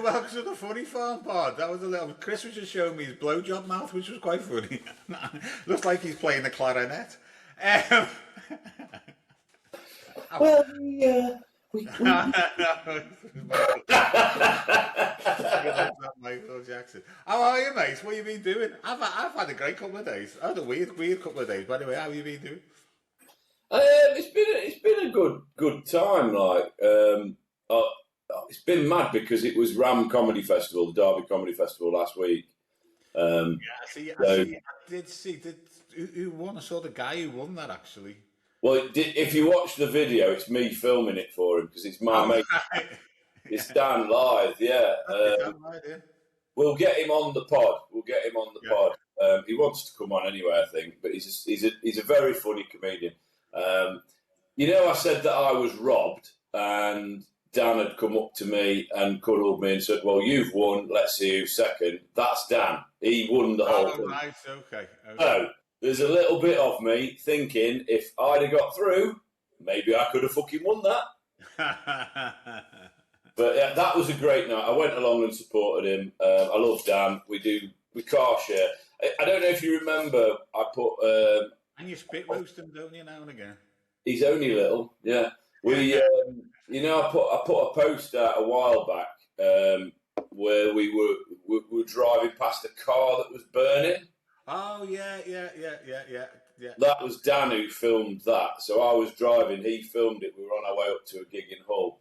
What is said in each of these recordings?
welcome to the Funnyfarm Pod. That was a little. Chris was just showing me his blowjob mouth, which was quite funny. Looks like he's playing the clarinet. Well, Michael Jackson. How are you, mate? What have you been doing? I've had a great couple of days. I had a weird couple of days. By the way, how have you been doing? it's been a good time. It's been mad because it was Ram Comedy Festival, the Derby Comedy Festival last week. I did see. Who won? I saw the guy who won that actually. Well, if you watch the video, it's me filming it for him because it's my mate. Right. It's Dan live, yeah. We'll get him on the pod. Pod. He wants to come on anyway, I think. But he's a very funny comedian. I said that I was robbed, and Dan had come up to me and cuddled me and said, "Well, you've won. Let's see who's second." That's Dan. He won the whole thing. Right, okay. So there's a little bit of me thinking if I'd have got through, maybe I could have fucking won that. But yeah, that was a great night. I went along and supported him. I love Dan. We car share. I don't know if you remember. I put and you spit roast him, don't you, now and again? He's only little, yeah. I put a post out a while back where we were driving past a car that was burning. Oh yeah. That was Dan who filmed that. So I was driving, he filmed it. We were on our way up to a gig in Hull.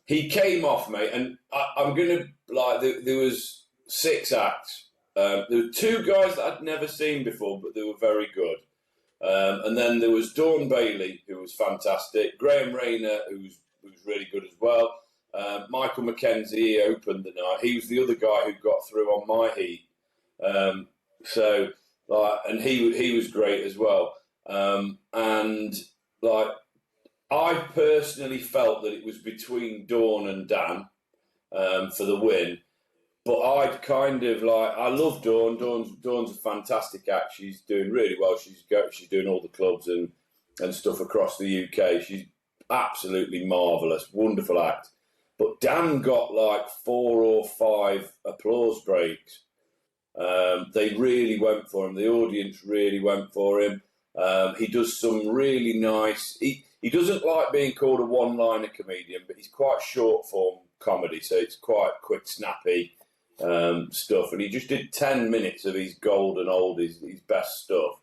He came off, mate, and I'm gonna there was 6 acts. There were 2 guys that I'd never seen before, but they were very good. And then there was Dawn Bailey, who was fantastic. Graham Rayner, who was really good as well. Michael McKenzie, he opened the night. He was the other guy who got through on my heat. And he was great as well. I personally felt that it was between Dawn and Dan for the win. But I'd kind of I love Dawn. Dawn's a fantastic act. She's doing really well. She's doing all the clubs and stuff across the UK. She's absolutely marvellous, wonderful act. But Dan got 4 or 5 applause breaks. They really went for him. The audience really went for him. He does some really nice. He doesn't like being called a one-liner comedian, but he's quite short-form comedy, so it's quite quick, snappy stuff. And he just did 10 minutes of his golden oldies, his best stuff.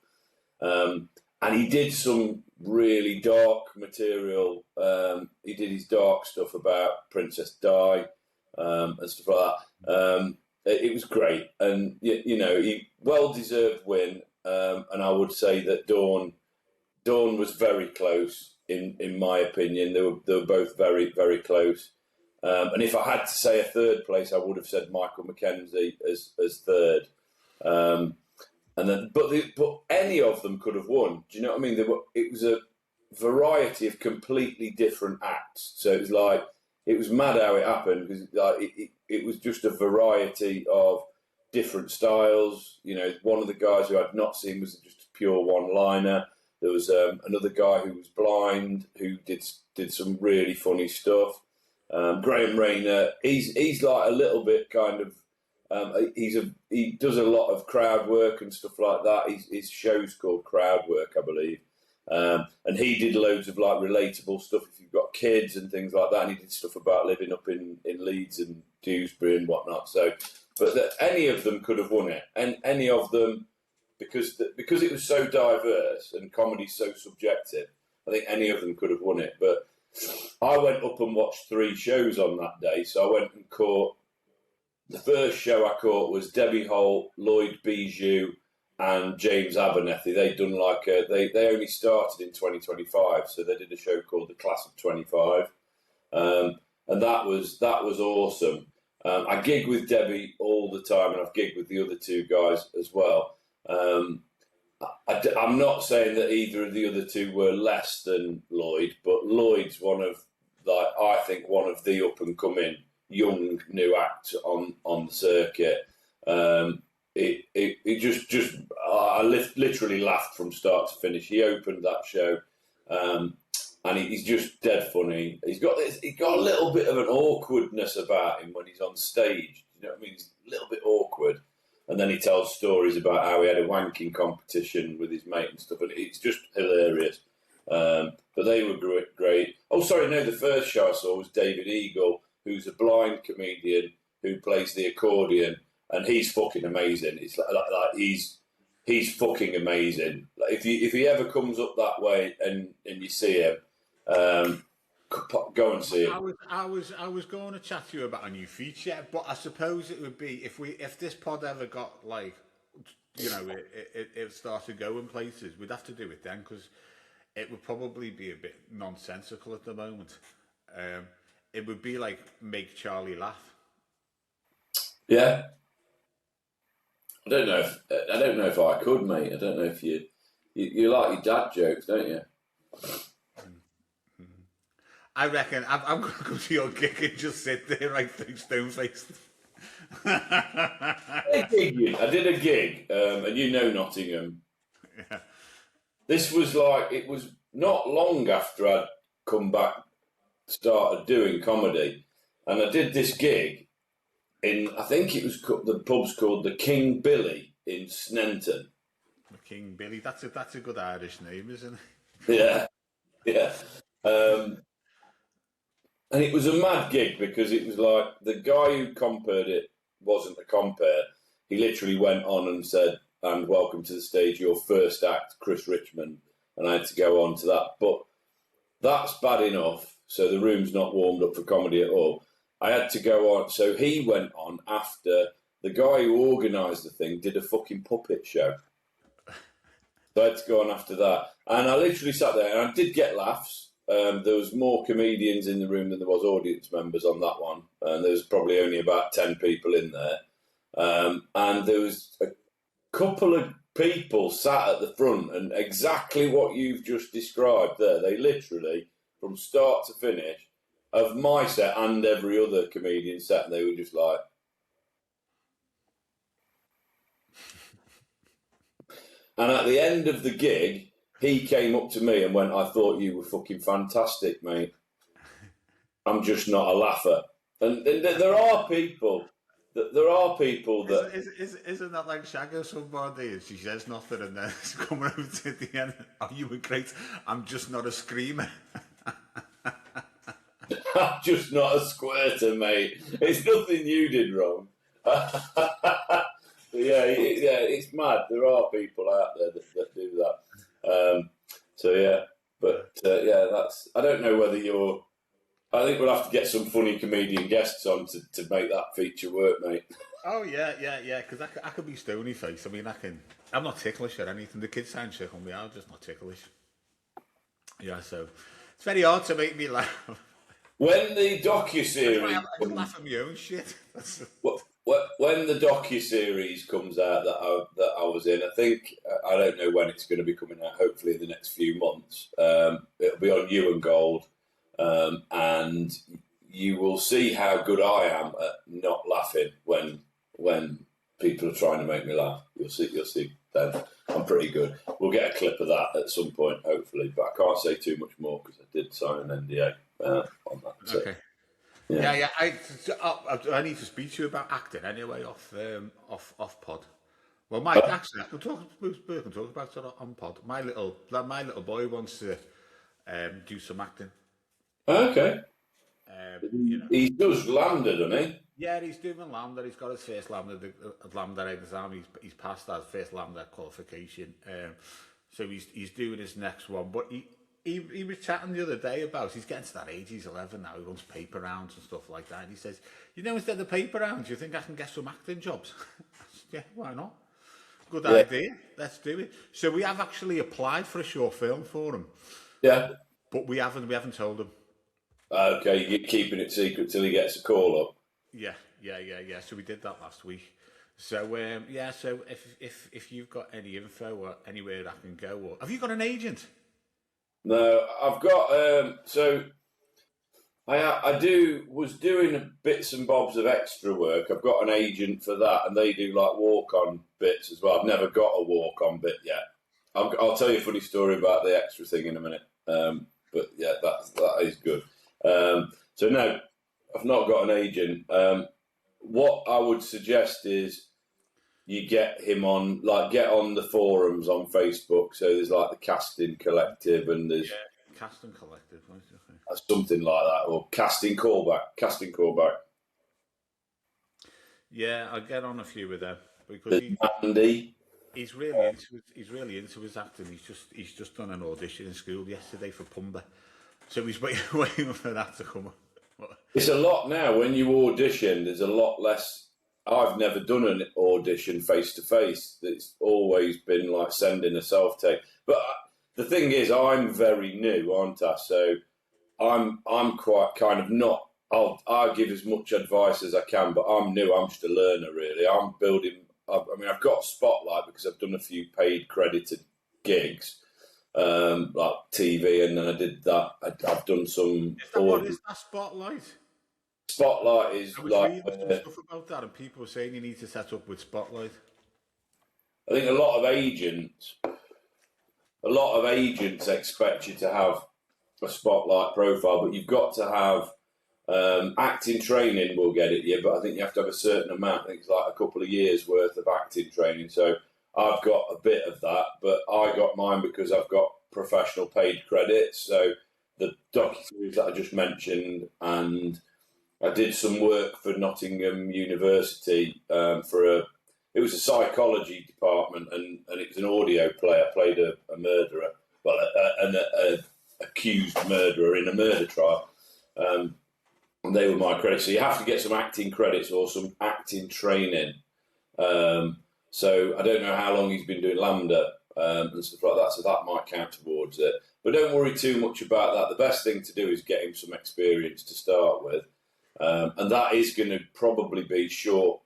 And he did some really dark material. He did his dark stuff about Princess Di and stuff like that. It was great, and he well-deserved win. And I would say that Dawn was very close in my opinion. They were both very, very close. And if I had to say a third place, I would have said Michael McKenzie as third. But any of them could have won. Do you know what I mean? It was a variety of completely different acts. So it was mad how it happened because it was just a variety of different styles. One of the guys who I'd not seen was just a pure one-liner. There was another guy who was blind who did some really funny stuff. Graham Rayner, he's a little bit kind of he does a lot of crowd work and stuff like that. His show's called Crowd Work, I believe. And he did loads of relatable stuff if you've got kids and things like that. And he did stuff about living up in Leeds and Dewsbury and whatnot. So, any of them could have won it, and any of them because it was so diverse and comedy's so subjective. I think any of them could have won it. But I went up and watched 3 shows on that day. So I went and caught the first show I caught was Debbie Holt, Lloyd Bijou, and James Abernethy. They'd done they only started in 2025, so they did a show called The Class of 25, and that was awesome. I gig with Debbie all the time, and I've gigged with the other 2 guys as well. I'm not saying that either of the other 2 were less than Lloyd, but Lloyd's one of the up and coming young new acts on the circuit. It just I literally laughed from start to finish. He opened that show. and he's just dead funny. He's got a little bit of an awkwardness about him when he's on stage. You know what I mean? He's a little bit awkward, and then he tells stories about how he had a wanking competition with his mate and stuff, and it's just hilarious. But they were great. Oh, sorry, no, the first show I saw was David Eagle, who's a blind comedian who plays the accordion, and he's fucking amazing. It's like he's fucking amazing. Like if he ever comes up that way and you see him, go and see him. I was going to chat to you about a new feature, but I suppose it would be if this pod ever got like, you know, it started going places, we'd have to do it then, because it would probably be a bit nonsensical at the moment. It would be like make Charlie laugh. Yeah. I don't know if I could, mate. I don't know if you like your dad jokes, don't you? I reckon I'm going to go to your gig and just sit there right through stone faced. I did a gig, and you know Nottingham. Yeah. This was like, it was not long after I'd come back, started doing comedy, and I did this gig in, I think it was, the pub's called the King Billy in Snenton. The King Billy, that's a good Irish name, isn't it? Yeah. And it was a mad gig because it was like the guy who compared it wasn't a compare. He literally went on and said, "And welcome to the stage, your first act, Chris Richmond." And I had to go on to that. But that's bad enough. So the room's not warmed up for comedy at all. I had to go on. So he went on after the guy who organised the thing did a fucking puppet show. So I had to go on after that. And I literally sat there and I did get laughs. There was more comedians in the room than there was audience members on that one. And there was probably only about 10 people in there. And there was a couple of people sat at the front and exactly what you've just described there. They literally, from start to finish, of my set and every other comedian set, and they were just like... And at the end of the gig, he came up to me and went, "I thought you were fucking fantastic, mate. I'm just not a laugher." And there are people that... Isn't that like Shag or somebody? And she says nothing and then it's coming over to the end. "Oh, you were great. I'm just not a screamer." I'm just not a squirter, mate. It's nothing you did wrong. Yeah, it's mad. There are people out there that do that. So yeah, but yeah, that's. I don't know whether you're. I think we'll have to get some funny comedian guests on to make that feature work, mate. Oh yeah. Because I could be stony face. I mean, I'm not ticklish or anything. The kids sound sick on me. I'm just not ticklish. Yeah, so it's very hard to make me laugh. When the docuseries, I can laugh at my own shit. When the docuseries comes out that I was in, I think, I don't know when it's going to be coming out. Hopefully in the next few months, it'll be on You and Gold, and you will see how good I am at not laughing when people are trying to make me laugh. You'll see. Then I'm pretty good. We'll get a clip of that at some point, hopefully, but I can't say too much more because I did sign an NDA on that. So. Okay. Yeah. I need to speak to you about acting anyway off pod. Well, actually, I can talk about it on pod. My little boy wants to do some acting. Okay. He does LAMDA, doesn't he? Yeah, he's doing LAMDA. He's got his first LAMDA exam. He's passed that first LAMDA qualification. So he's doing his next one. But he was chatting the other day about, he's getting to that age, he's 11 now, he runs paper rounds and stuff like that. And he says, instead of paper rounds, you think I can get some acting jobs? I said, yeah, why not? Good idea. Let's do it. So we have actually applied for a short film for him. Yeah. But we haven't told him. Okay, you're keeping it secret till he gets a call up. Yeah. So we did that last week. So so if you've got any info or anywhere I can go, or have you got an agent? No, I've got. So I was doing bits and bobs of extra work. I've got an agent for that, and they do like walk-on bits as well. I've never got a walk-on bit yet. I'll tell you a funny story about the extra thing in a minute. But yeah, that is good. So no, I've not got an agent. What I would suggest is you get him on, like, get on the forums on Facebook. So there's like the Casting Collective, and there's Casting Collective, something like that, or Casting Callback. Yeah, I get on a few of them because Andy. He's really into his acting. He's just done an audition in school yesterday for Pumba, so he's waiting for that to come up. It's a lot now. When you audition, there's a lot less. I've never done an audition face to face. It's always been like sending a self tape. But the thing is, I'm very new, aren't I? So I'm quite kind of not. I'll give as much advice as I can, but I'm new. I'm just a learner, really. I'm building. I've got Spotlight because I've done a few paid credited gigs, like TV, and then I did that. I've done some. What is that Spotlight? Spotlight is like some stuff about that, and people were saying you need to set up with Spotlight. I think a lot of agents expect you to have a Spotlight profile, but you've got to have acting training. Will get it, yeah, but I think you have to have a certain amount. I think it's like a couple of years worth of acting training. So I've got a bit of that, but I got mine because I've got professional paid credits. So the docu-series that I just mentioned, and I did some work for Nottingham University it was a psychology department, and it was an audio play. I played a murderer, well, an accused murderer in a murder trial. And they were my credits. So you have to get some acting credits or some acting training. So I don't know how long he's been doing Lambda and stuff like that, so that might count towards it. But don't worry too much about that. The best thing to do is get him some experience to start with. And that is going to probably be short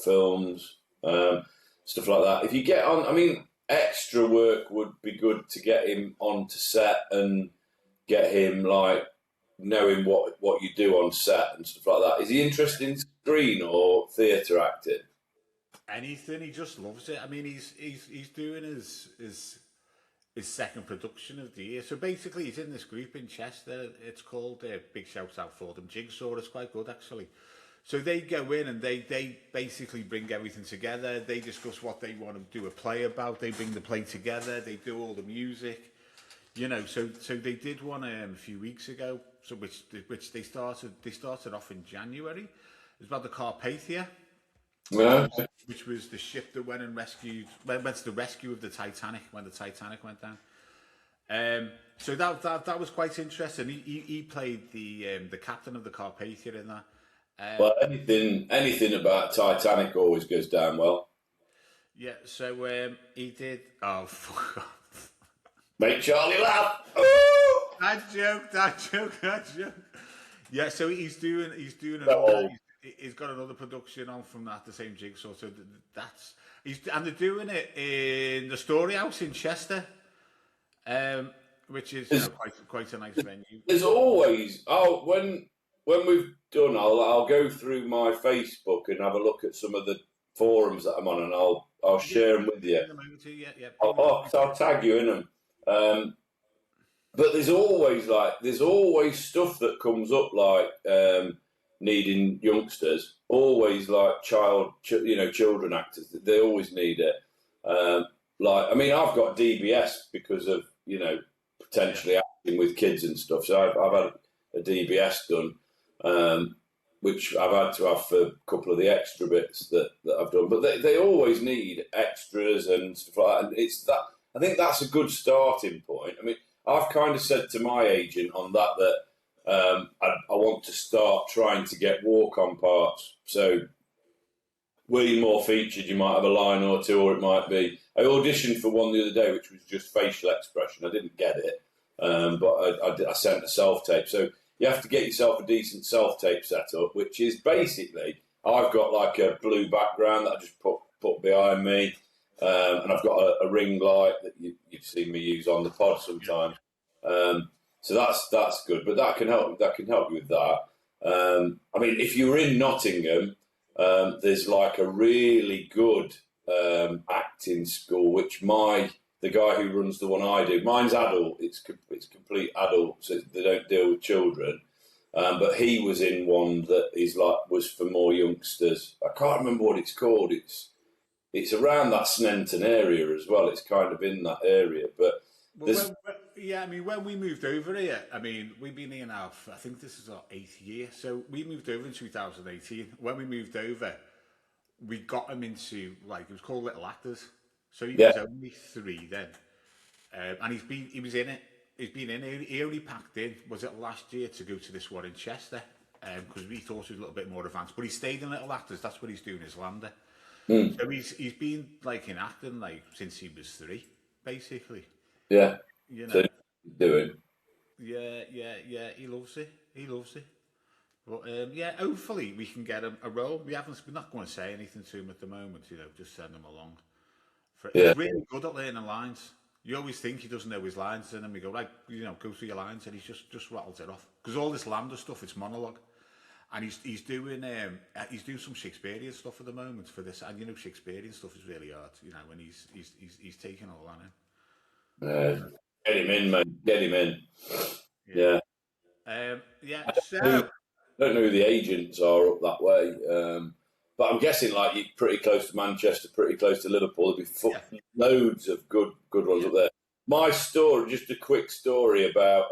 films, stuff like that. If you get on, extra work would be good to get him onto set and get him like knowing what you do on set and stuff like that. Is he interested in screen or theatre acting? Anything. He just loves it. He's doing his second production of the year. So basically, he's in this group in Chester. It's called Big Shout Out for them, Jigsaw. It's quite good actually. So they go in and they basically bring everything together. They discuss what they want to do a play about. They bring the play together. They do all the music. So they did one a few weeks ago. So which they started off in January. It was about the Carpathia. Yeah. Which was the ship that went to the rescue of the Titanic when the Titanic went down. So that was quite interesting. He played the captain of the Carpathia in that. Well, anything about Titanic always goes down well. Yeah. So he did. Oh, fuck off. Make Charlie laugh. That joke. Yeah. So he's doing He's got another production on from that, the same Jigsaw. So and they're doing it in the Story House in Chester, which is quite a nice venue. There's always when we've done, I'll go through my Facebook and have a look at some of the forums that I'm on, and I'll share them with you. Yeah. I'll tag you in them. But there's always stuff that comes up like. Needing youngsters, always like children actors. They always need it. I've got DBS because of potentially acting with kids and stuff. So I've had a DBS done, which I've had to have for a couple of the extra bits that I've done. But they always need extras and stuff like that. And it's that. I think that's a good starting point. I've kind of said to my agent on that. I want to start trying to get walk-on parts. So, were you more featured, you might have a line or two, or it might be. I auditioned for one the other day, which was just facial expression. I didn't get it, but I sent a self-tape. So, you have to get yourself a decent self-tape set up, which is basically, I've got like a blue background that I just put behind me, and I've got a ring light that you've seen me use on the pod sometimes. So that's good, but that can help. That can help you with that. If you're in Nottingham, there's like a really good acting school, which the the guy who runs the one I do. Mine's adult. It's complete adult, so they don't deal with children. But he was in one that was for more youngsters. I can't remember what it's called. It's around that Snenton area as well. It's kind of in that area. But when we moved over here, we've been here now, I think this is our 8th year. So we moved over in 2018. When we moved over, we got him into, it was called Little Actors. So he was only 3 then. And he was in it. He's been in it. He only packed in, was it last year, to go to this one in Chester, because we thought it was a little bit more advanced. But he stayed in Little Actors. That's what he's doing, his lander. So he's been in acting since he was 3, basically. Yeah. So doing. Yeah. He loves it. But hopefully we can get him a role. We're not going to say anything to him at the moment. Just send him along. He's really good at learning lines. You always think he doesn't know his lines, and then we go, go through your lines, and he's just rattles it off. Because all this lander stuff, it's monologue. And he's doing some Shakespearean stuff at the moment for this. And Shakespearean stuff is really hard, and he's taking all that in. Get him in, mate. Get him in. Yeah. So I don't know who the agents are up that way. But I'm guessing you're pretty close to Manchester, pretty close to Liverpool. There'll be loads of good ones up there. My story, just a quick story about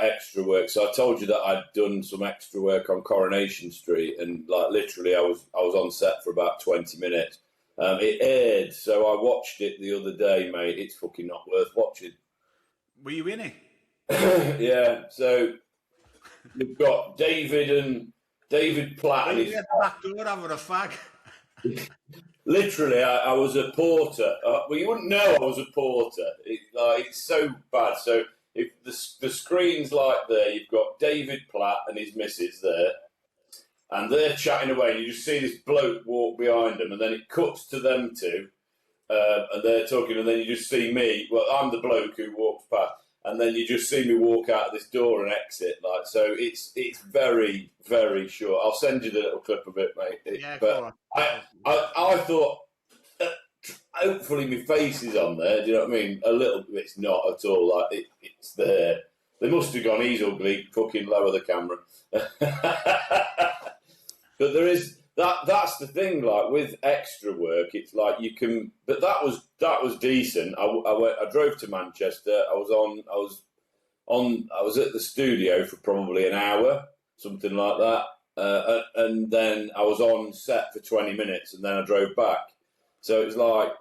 extra work. So I told you that I'd done some extra work on Coronation Street, and literally I was on set for about 20 minutes. It aired, so I watched it the other day, mate. It's fucking not worth watching. Were you in it? Yeah. So we've got David Platt. And the back door having a fag. Literally, I was a porter. Well, you wouldn't know I was a porter. It's so bad. So if the screen's there, you've got David Platt and his missus there, and they're chatting away, and you just see this bloke walk behind them, and then it cuts to them two, and they're talking, and then you just see me. Well, I'm the bloke who walks past. And then you just see me walk out of this door and exit. So it's very, very short. I'll send you the little clip of it, mate. But I thought, hopefully my face is on there. Do you know what I mean? A little bit. It's not at all. It's there. They must have gone, he's ugly. Fucking lower the camera. But there is that's the thing. With extra work, it's you can. But that was decent. I drove to Manchester. I was at the studio for probably an hour, something like that, and then I was on set for 20 minutes, and then I drove back. So it was I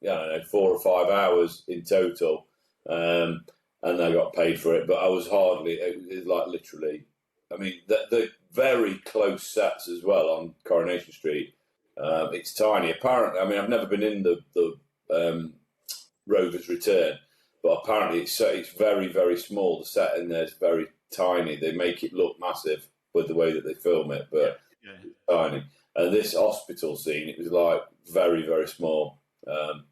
don't know, 4 or 5 hours in total, and I got paid for it. But I was hardly. It was literally. I mean, the very close sets as well on Coronation Street. It's tiny. Apparently, I've never been in the Rover's Return, but apparently it's very, very small. The set in there is very tiny. They make it look massive with the way that they film it, but it's tiny. And this hospital scene, it was very, very small. But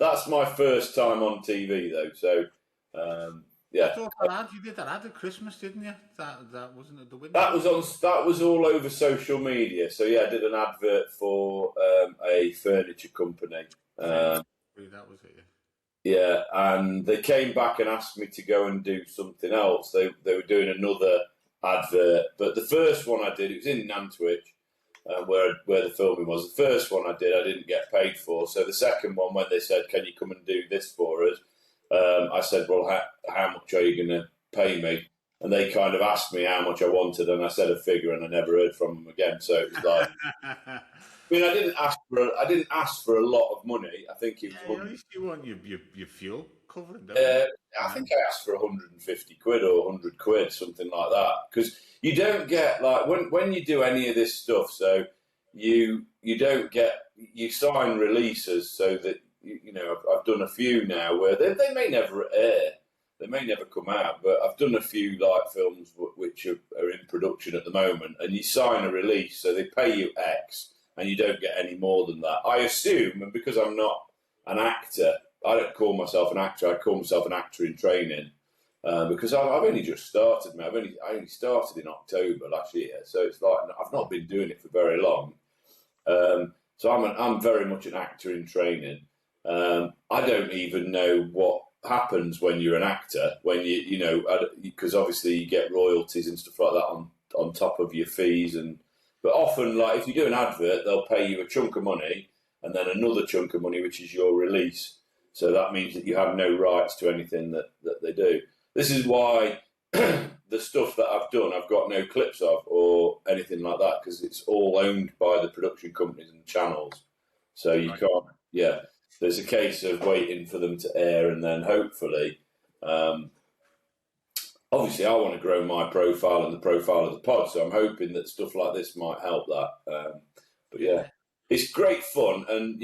that's my first time on TV though. So. Yeah, I thought you did that ad at Christmas, didn't you? That wasn't at the window. That was all over social media. So I did an advert for a furniture company. That was it. Yeah, and they came back and asked me to go and do something else. They were doing another advert, but the first one I did, it was in Nantwich, where the filming was. The first one I did, I didn't get paid for. So the second one, when they said, "Can you come and do this for us?" I said, well, how much are you going to pay me? And they kind of asked me how much I wanted, and I said a figure, and I never heard from them again. So it was I didn't ask for a lot of money. I think it was. At least you want your fuel covered. I think I asked for 150 quid or 100 quid, something like that, because you don't get when you do any of this stuff. So you don't get sign releases so that. I've done a few now where they may never air, they may never come out, but I've done a few films which are in production at the moment, and you sign a release, so they pay you X, and you don't get any more than that. I assume, and because I'm not an actor, I don't call myself an actor, I call myself an actor in training, because I've only just started, man. I only started in October last year, so it's I've not been doing it for very long. So I'm very much an actor in training. I don't even know what happens when you're an actor, when because obviously you get royalties and stuff like that on top of your fees, but often, like, if you do an advert, they'll pay you a chunk of money and then another chunk of money, which is your release. So that means that you have no rights to anything that they do. This is why the stuff that I've done, I've got no clips of or anything like that, because it's all owned by the production companies and channels. So you can't, there's a case of waiting for them to air, and then hopefully, obviously I want to grow my profile and the profile of the pod, so I'm hoping that stuff like this might help that. But yeah, it's great fun, and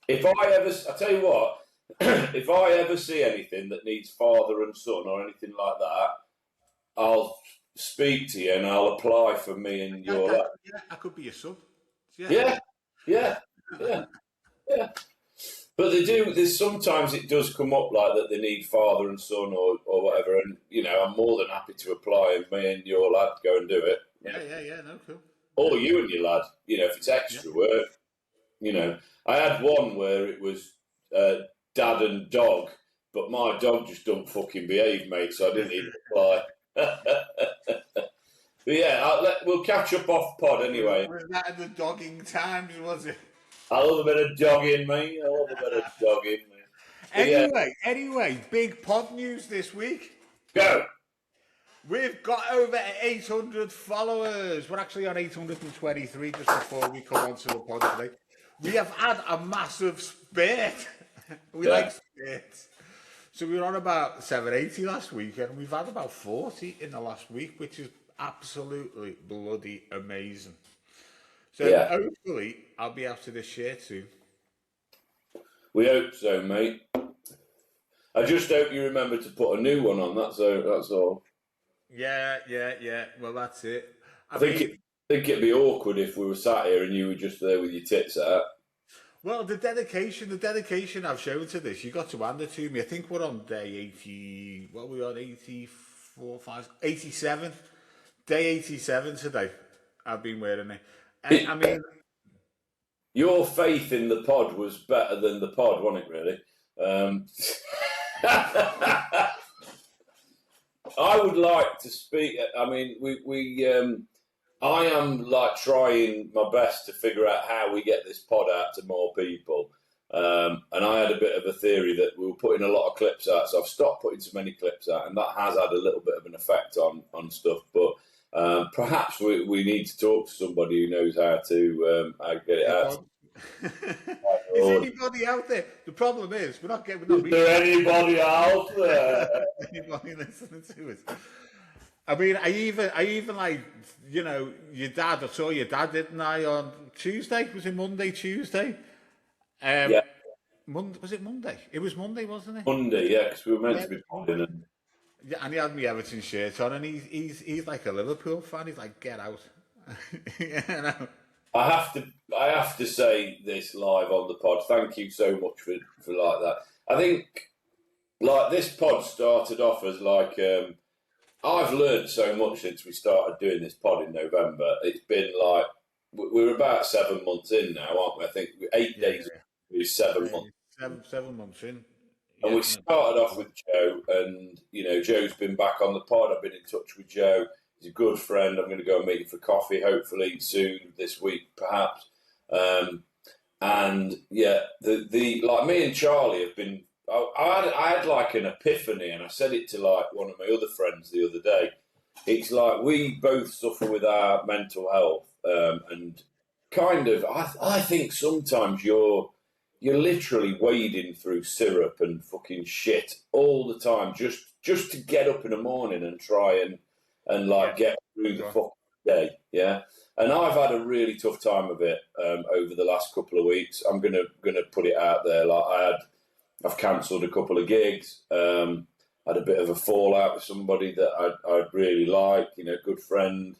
if I tell you what, if I ever see anything that needs father and son or anything like that, I'll speak to you and I'll apply for me and your lad. Yeah, I could be your son. Yeah. But they do. Sometimes it does come up like that. They need father and son or whatever, and I'm more than happy to apply, and me and your lad go and do it. Yeah. No, cool. Or you and your lad. If it's extra work. I had one where it was dad and dog, but my dog just don't fucking behave, mate. So I didn't even apply. But yeah, we'll catch up off pod anyway. Was that in the dogging times, was it? I love a bit of dogging, mate. Anyway, big pod news this week. Go. We've got over 800 followers. We're actually on 823 just before we come onto the pod today. We have had a massive spurt. We like spurts. So we were on about 780 last week, and we've had about 40 in the last week, which is absolutely bloody amazing. So hopefully I'll be out to this shirt soon. We hope so, mate. I just hope you remember to put a new one on. That's all. Yeah. Well, that's it. I think it'd be awkward if we were sat here and you were just there with your tits out. Well, the dedication I've shown to this, you got to hand it to me. I think we're on day 80. What are we on? 84, 5, 87. Day 87 today. I've been wearing it. And, I mean, your faith in the pod was better than the pod, wasn't it? Really. I would like to speak. I mean, I am like trying my best to figure out how we get this pod out to more people. And I had a bit of a theory that we were putting a lot of clips out, so I've stopped putting so many clips out, and that has had a little bit of an effect on stuff. But perhaps we need to talk to somebody who knows how to get it out. Is anybody out there? The problem is we're not getting. Is there anybody out there? Anybody listening to us? I mean, I even like, your dad. I saw your dad, didn't I, on Tuesday? Was it Monday, Tuesday? Yeah. Was it Monday? It was Monday, wasn't it? Monday, yeah, because we were meant to be playing. Yeah, and he had me Everton shirt on, and he's like a Liverpool fan. He's like, get out. I have to say this live on the pod. Thank you so much for like that. I think like this pod started off as like I've learned so much since we started doing this pod in November. It's been like we're about 7 months in now, aren't we? I think 8 days. We're 7 months. 7 months in. And we started off with Joe, and Joe's been back on the pod. I've been in touch with Joe. He's a good friend. I'm going to go and meet him for coffee, hopefully soon this week, perhaps. And yeah, the like me and Charlie have been. I had like an epiphany, and I said it to like one of my other friends the other day. It's like we both suffer with our mental health, and kind of. I think sometimes you're literally wading through syrup and fucking shit all the time, just to get up in the morning and try and like get through the fucking day, yeah. And I've had a really tough time of it over the last couple of weeks. I'm gonna put it out there. Like I've cancelled a couple of gigs. Had a bit of a fallout with somebody that I'd really like, good friend,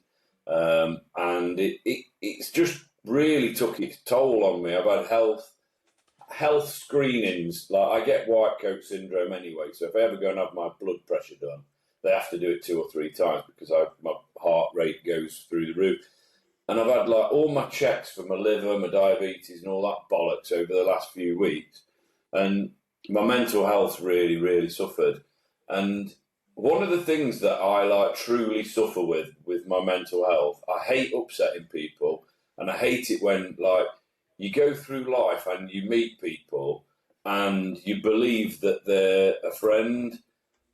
and it's just really took its toll on me. I've had health screenings. Like I get white coat syndrome anyway, so if I ever go and have my blood pressure done, they have to do it 2 or 3 times because my heart rate goes through the roof. and I've had like all my checks for my liver, my diabetes, and all that bollocks over the last few weeks, and my mental health really, really suffered. And one of the things that I like truly suffer with my mental health, I hate upsetting people, and I hate it when like you go through life and you meet people and you believe that they're a friend,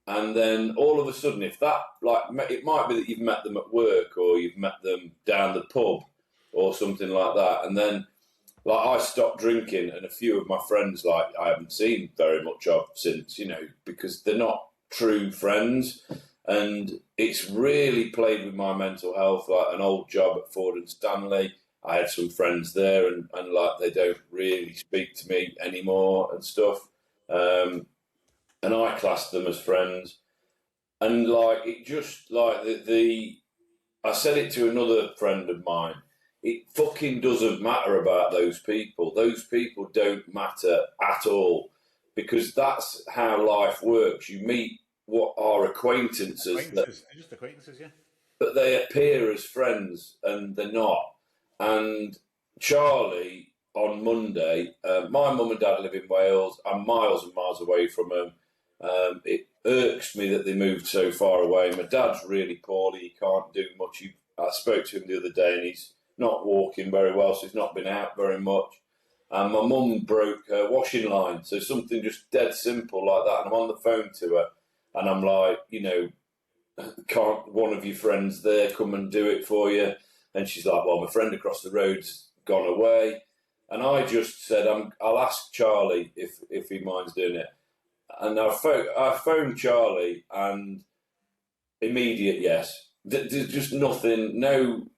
and then all of a sudden, if that, like, it might be that you've met them at work or you've met them down the pub or something like that, and then like I stopped drinking, and a few of my friends like I haven't seen very much of since, because they're not true friends, and it's really played with my mental health. Like an old job at Ford and Stanley, I had some friends there, and like they don't really speak to me anymore and stuff. And I classed them as friends, and like it just like I said it to another friend of mine. It fucking doesn't matter about those people. Those people don't matter at all, because that's how life works. You meet what are acquaintances. They're just acquaintances, yeah. But they appear as friends, and they're not. And Charlie, on Monday, my mum and dad live in Wales. I'm miles and miles away from them. It irks me that they moved so far away. My dad's really poorly. He can't do much. I spoke to him the other day, and he's not walking very well, so he's not been out very much. And my mum broke her washing line, so something just dead simple like that. And I'm on the phone to her, and I'm like, can't one of your friends there come and do it for you? And she's like, well, my friend across the road's gone away. And I just said, I'll ask Charlie if he minds doing it. And I phoned Charlie, and immediate yes. There's just nothing, no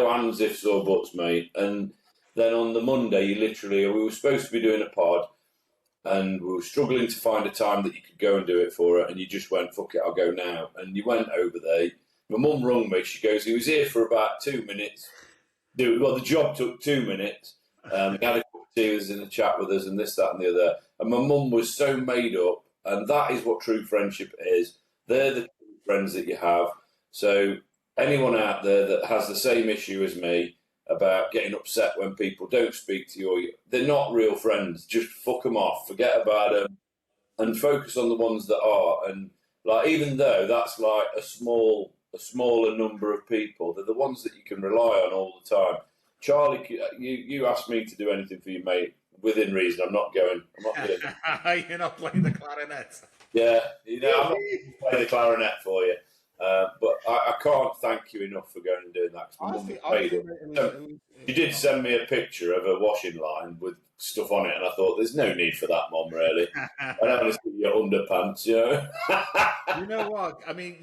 ands, ifs or buts, mate. And then on the Monday, we were supposed to be doing a pod, and we were struggling to find a time that you could go and do it for her, and you just went, fuck it, I'll go now. And you went over there. My mum rung me. She goes, he was here for about 2 minutes. Well, the job took 2 minutes. He had a cup of tea, he was in a chat with us, and this, that, and the other. And my mum was so made up, and that is what true friendship is. They're the true friends that you have. So anyone out there that has the same issue as me about getting upset when people don't speak to you, or they're not real friends, just fuck them off, forget about them, and focus on the ones that are. And like, even though that's like a smaller number of people, they're the ones that you can rely on all the time. Charlie, you asked me to do anything for you, mate. Within reason, I'm not going. You're not playing the clarinet. Yeah, I'm not going to play the clarinet for you. But I can't thank you enough for going and doing that. You did send me a picture of a washing line with stuff on it, and I thought, there's no need for that, Mum, really. I don't want to see your underpants, You know what? I mean,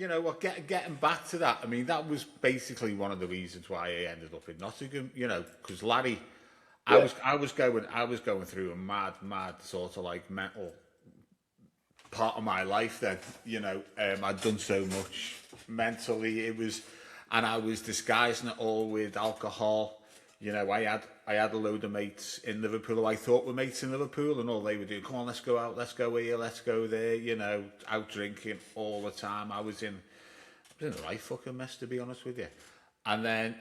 getting back to that, I mean, that was basically one of the reasons why I ended up in Nottingham, because Larry, yeah. I was going through a mad sort of like mental part of my life then, I'd done so much mentally, and I was disguising it all with alcohol. I had a load of mates in Liverpool who I thought were mates in Liverpool, and all they were doing, come on, let's go out, let's go here, let's go there, out drinking all the time. I was in a right fucking mess, to be honest with you. And then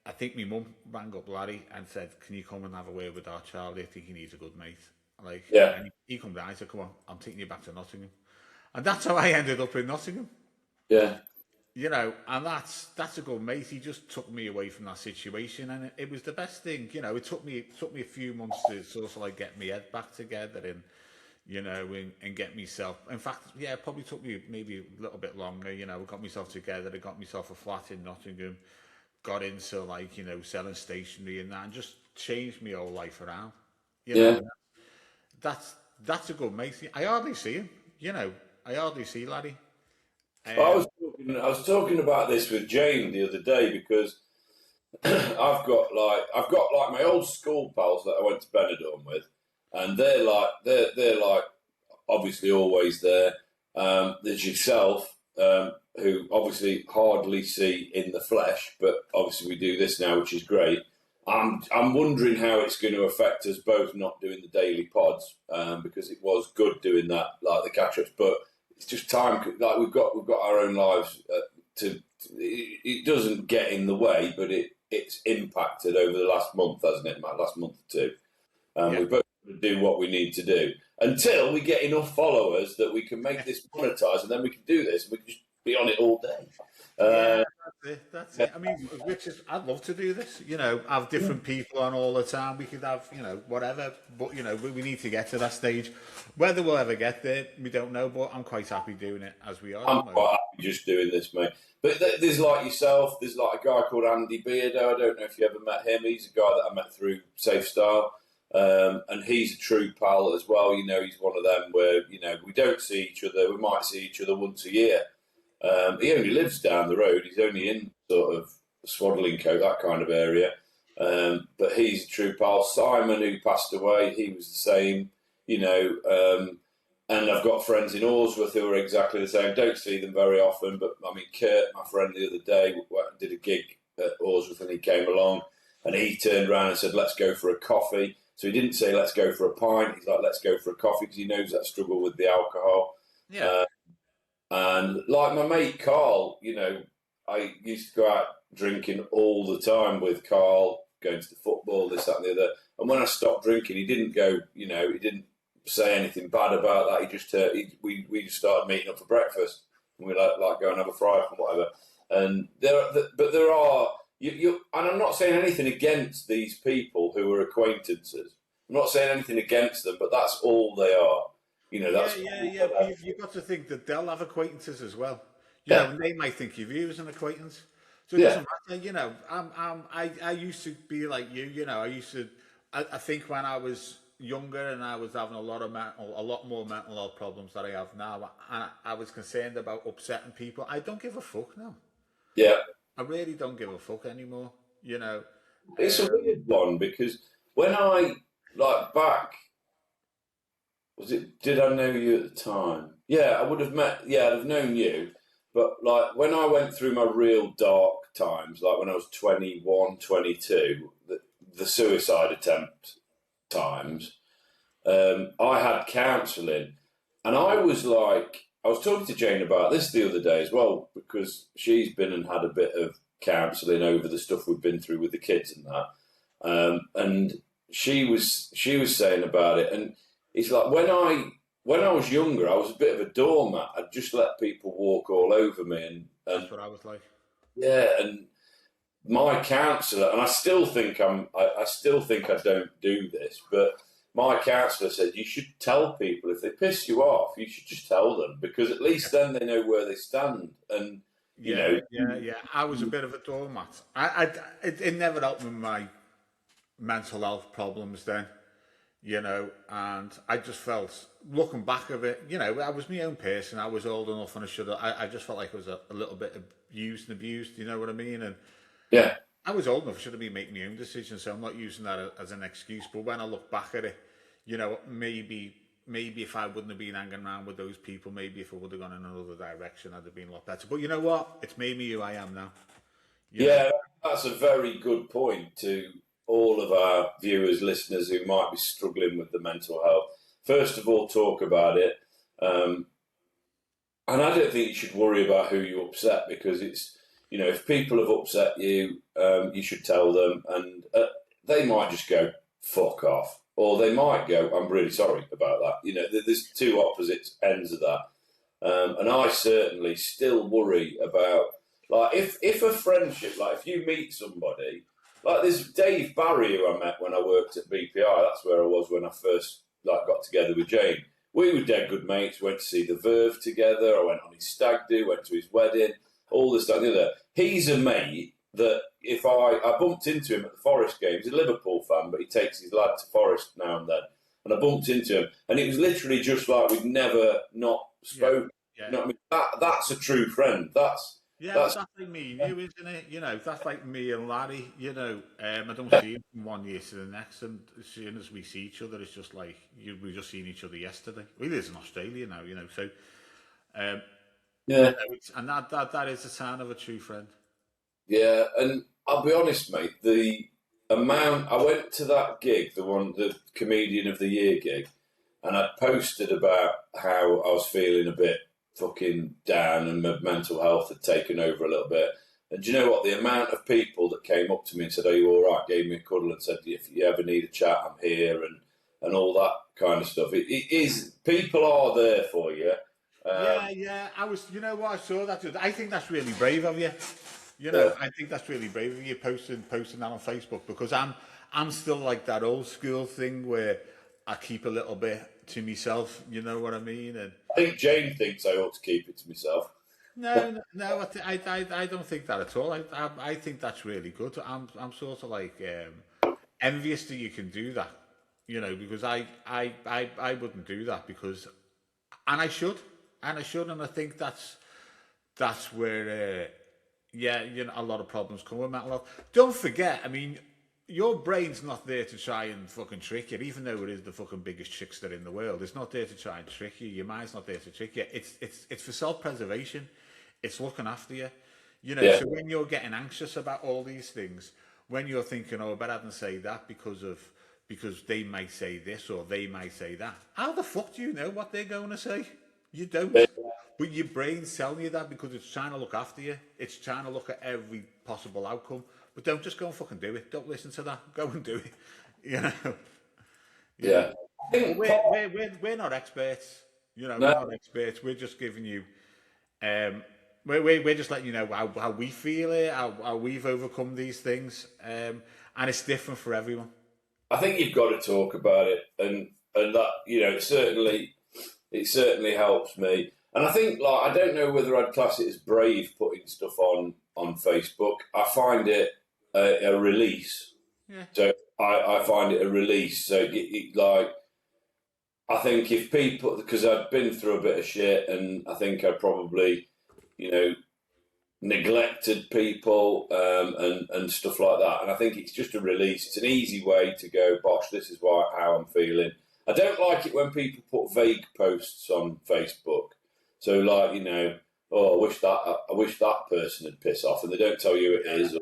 I think my mum rang up Larry and said, can you come and have a word with our Charlie? I think he needs a good mate. Yeah. And he come down, I said, come on, I'm taking you back to Nottingham. And that's how I ended up in Nottingham. Yeah. And that's a good mate. He just took me away from that situation, and it was the best thing. It took me a few months to sort of like get my head back together and get myself. In fact, yeah, it probably took me maybe a little bit longer. I got myself together. I got myself a flat in Nottingham. Got into selling stationery and that, and just changed my whole life around. That's a good mate. I hardly see him. I hardly see Larry. I was talking about this with Jane the other day, because I've got my old school pals that I went to Benidorm with, and they're like obviously always there. There's yourself, who obviously hardly see in the flesh, but obviously we do this now, which is great. I'm wondering how it's going to affect us both not doing the daily pods, because it was good doing that, like the catch-ups, but it's just time. Like we've got our own lives. It doesn't get in the way, but it it's impacted over the last month, hasn't it, Matt? Last month or two. We've both got to do what we need to do until we get enough followers that we can make this monetize, and then we can do this, and we can just be on it all day. That's it. I mean, I'd love to do this. Have different people on all the time. We could have, whatever. But we need to get to that stage. Whether we'll ever get there, we don't know. But I'm quite happy doing it as we are. I'm quite happy just doing this, mate. But there's like yourself. There's like a guy called Andy Beardo. I don't know if you ever met him. He's a guy that I met through Safe Style. And he's a true pal as well. He's one of them where, we don't see each other. We might see each other once a year. He only lives down the road. He's only in sort of Swaddling Coat, that kind of area. But he's a true pal. Simon, who passed away, he was the same, and I've got friends in Orsworth who are exactly the same. Don't see them very often, but I mean, Kurt, my friend the other day, did a gig at Orsworth and he came along and he turned around and said, let's go for a coffee. So he didn't say, let's go for a pint. He's like, let's go for a coffee, because he knows that struggle with the alcohol. Yeah. And like my mate Carl, I used to go out drinking all the time with Carl, going to the football, this, that and the other. And when I stopped drinking, he didn't go, he didn't say anything bad about that. He just, we just started meeting up for breakfast. And we like go and have a fry and whatever. And there are, and I'm not saying anything against these people who are acquaintances. I'm not saying anything against them, but that's all they are. That's You've got to think that they'll have acquaintances as well. And they might think of you as an acquaintance. So it doesn't matter. I used to be like you. I think when I was younger and I was having a lot more mental health problems that I have now, and I was concerned about upsetting people. I don't give a fuck now. Yeah. I really don't give a fuck anymore. It's a weird one, because when I did I know you at the time? Yeah, I would have I'd have known you. But when I went through my real dark times, like when I was 21, 22, the suicide attempt times, I had counselling, and I was talking to Jane about this the other day as well, because she's been and had a bit of counselling over the stuff we've been through with the kids and that, and she was saying about it, and it's like when I was younger, I was a bit of a doormat. I'd just let people walk all over me, and that's what I was like. Yeah, and my counsellor, and I still think I don't do this, but my counsellor said you should tell people if they piss you off, you should just tell them, because at least then they know where they stand. And Yeah. I was a bit of a doormat. It never helped with my mental health problems then, and I just felt, looking back of it, I was my own person. I was old enough, and I just felt like I was a little bit used and abused, you know what I mean? And yeah, I was old enough, should have been making my own decisions, so I'm not using that as an excuse. But when I look back at it, maybe if I wouldn't have been hanging around with those people, maybe if I would have gone in another direction, I'd have been a lot better. But you know what? It's made me who I am now. Yeah, that's a very good point to all of our viewers, listeners who might be struggling with the mental health. First of all, talk about it. And I don't think you should worry about who you upset, because it's, if people have upset you, you should tell them, and they might just go, fuck off. Or they might go, I'm really sorry about that. There's two opposite ends of that. And I certainly still worry about, if a friendship, if you meet somebody, there's Dave Barry, who I met when I worked at BPI. That's where I was when I first got together with Jane. We were dead good mates, went to see the Verve together. I went on his stag do, went to his wedding, all this, that and the other. He's a mate that if I bumped into him at the Forest game, he's a Liverpool fan, but he takes his lad to Forest now and then. And I bumped into him, and it was literally just like we'd never not spoken. Yeah. You know what I mean? That's a true friend. That's like me and you, isn't it? That's like me and Larry. I don't see him from one year to the next, and as soon as we see each other, it's just like we just seen each other yesterday. We live in Australia now, so and that is a sign of a true friend. Yeah, and I'll be honest, mate, the amount I went to that gig, the Comedian of the Year gig, and I posted about how I was feeling a bit fucking down and my mental health had taken over a little bit. And do you know what? The amount of people that came up to me and said, "Are you all right?" Gave me a cuddle and said, "If you ever need a chat, I'm here," and all that kind of stuff. It is, people are there for you. Yeah. I was, you know what, I saw that. I think that's really brave of you. You know, I think that's really brave of you posting that on Facebook, because I'm still like that old school thing where I keep a little bit to myself. You know what I mean? And I think Jane thinks I ought to keep it to myself. no, I don't think that at all. I think that's really good. I'm sort of like envious that you can do that. You know, because I wouldn't do that, because, and I should, and I think that's where yeah, you know, a lot of problems come with mental health. Don't forget, I mean, your brain's not there to try and fucking trick you, even though it is the fucking biggest trickster in the world. It's not there to try and trick you. Your mind's not there to trick you. It's for self-preservation. It's looking after you. You know, Yeah. so when you're getting anxious about all these things, when you're thinking, oh, I better not say that because they might say this or they might say that. How the fuck do you know what they're going to say? You don't. But your brain's telling you that because it's trying to look after you. It's trying to look at every possible outcome. But don't just go and fucking do it. Don't listen to that. Go and do it. You know? Yeah. We're not experts. You know, No. we're not experts. We're just giving you... we're just letting you know how we feel it, how we've overcome these things. And it's different for everyone. I think you've got to talk about it, and that, you know, it certainly helps me. And I think, like, I don't know whether I'd class it as brave putting stuff on Facebook. I find it a release. Yeah. So I find it a release. So like, I think if people, because I've been through a bit of shit, and I think I probably, you know, neglected people and stuff like that. And I think it's just a release. It's an easy way to go, bosh, this is how I'm feeling. I don't like it when people put vague posts on Facebook. So, like, you know, oh, I wish that person would piss off, and they don't tell you who it is. Or,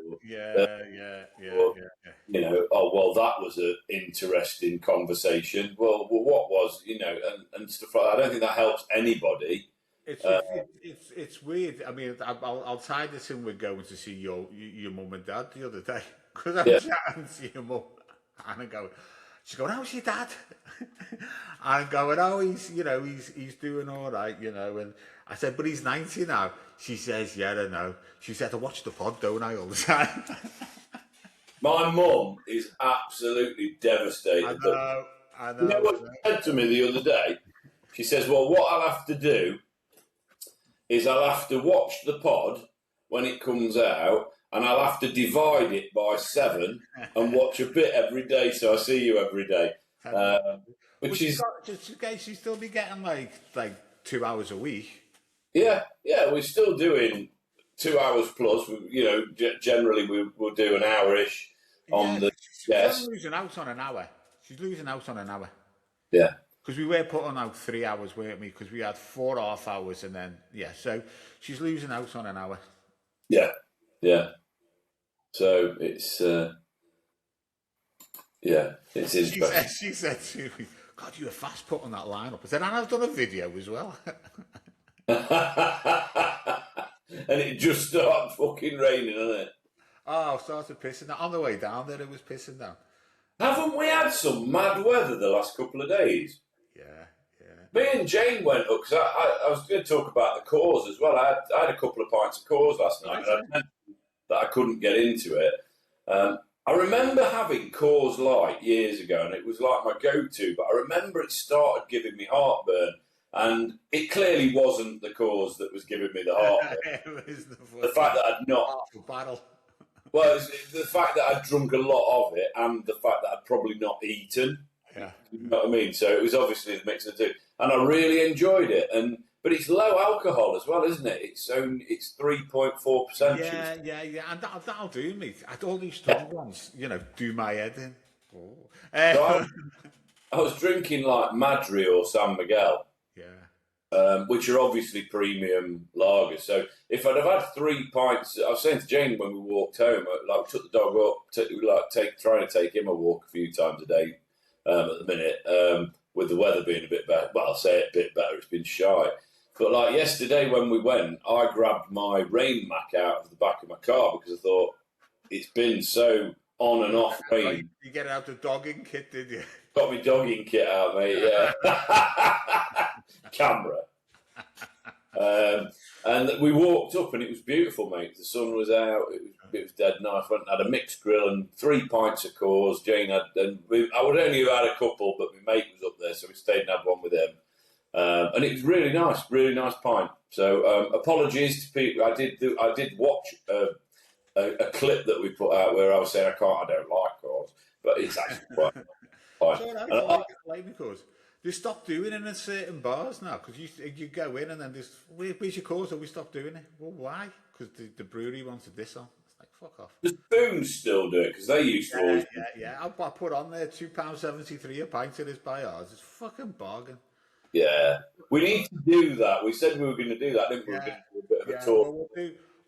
you know, oh, well, that was an interesting conversation. Well, what was, you know, and stuff like that. I don't think that helps anybody. It's weird. I mean, I'll tie this in with going to see your mum and dad the other day, because I'm chatting to your mum, and she's going, "How's your dad?" And I'm going, "Oh, he's doing all right, you know." And I said, "But he's 90 now." She says, "Yeah, I know." She said, "I watch the pod, don't I, all the time?" My mum is absolutely devastated. I know. You know what she said to me the other day? She says, "Well, what I'll have to do is I'll have to watch the pod when it comes out, and I'll have to divide it by 7 and watch a bit every day, so I see you every day." Which is... She'd still be getting like 2 hours a week. Yeah, we're still doing 2 hours plus. You know, generally we'll do an hour-ish on the guest. She's losing out on an hour. She's losing out on an hour. Yeah. Because we were putting out 3 hours, weren't we? Because we had 4.5 hours, and then, so she's losing out on an hour. Yeah. So it's, it's interesting. She said to me, "God, you were fast putting that line up." I said, "And I've done a video as well." And it just started fucking raining, hasn't it? Oh, it started pissing down. On the way down there, it was pissing down. Haven't we had some mad weather the last couple of days? Yeah. Me and Jane went up, because I was going to talk about the cause as well. I had a couple of pints of cause last night, and I mentioned that I couldn't get into it. I remember having Coors Light years ago, and it was like my go-to, but I remember it started giving me heartburn, and it clearly wasn't the Coors that was giving me the heartburn. It was the fact that I'd not... battle. Well, it's the fact that I'd drunk a lot of it, and the fact that I'd probably not eaten. Yeah. You know what I mean? So it was obviously the mix of the two. And I really enjoyed it. But it's low alcohol as well, isn't it? It's 3.4%. Yeah. And that'll do me. All these strong ones, you know, do my head in. So I was drinking like Madri or San Miguel. Yeah. Which are obviously premium lagers. So if I'd have had 3 pints, I was saying to Jane when we walked home, like, we took the dog up, trying to take him a walk a few times a day at the minute, with the weather being a bit better. Well, I'll say it a bit better, it's been shy. But like yesterday when we went, I grabbed my rain mac out of the back of my car because I thought it's been so on and off rain. You get out the dogging kit, did you? Got my jogging kit out, mate. Yeah. Camera. And we walked up and it was beautiful, mate. The sun was out. It was dead nice. Went and had a mixed grill and 3 pints of Coors. Jane had, I would only have had a couple, but my mate was up there, so we stayed and had one with him. And it was really nice pint. So apologies to people. I did watch a clip that we put out where I was saying I don't like Coors, but it's actually quite fine. So I like because they stopped doing it in certain bars now because you go in and then there's where's your Coors? We stopped doing it. Well, why? Because the brewery wanted this on. It's like fuck off. The spoons still do it because they used to always. Yeah. I put on there £2.73 a pint. It is by ours. It's fucking bargain. Yeah, we need to do that. We said we were going to do that, didn't we? Yeah. We're going to do a bit of a tour.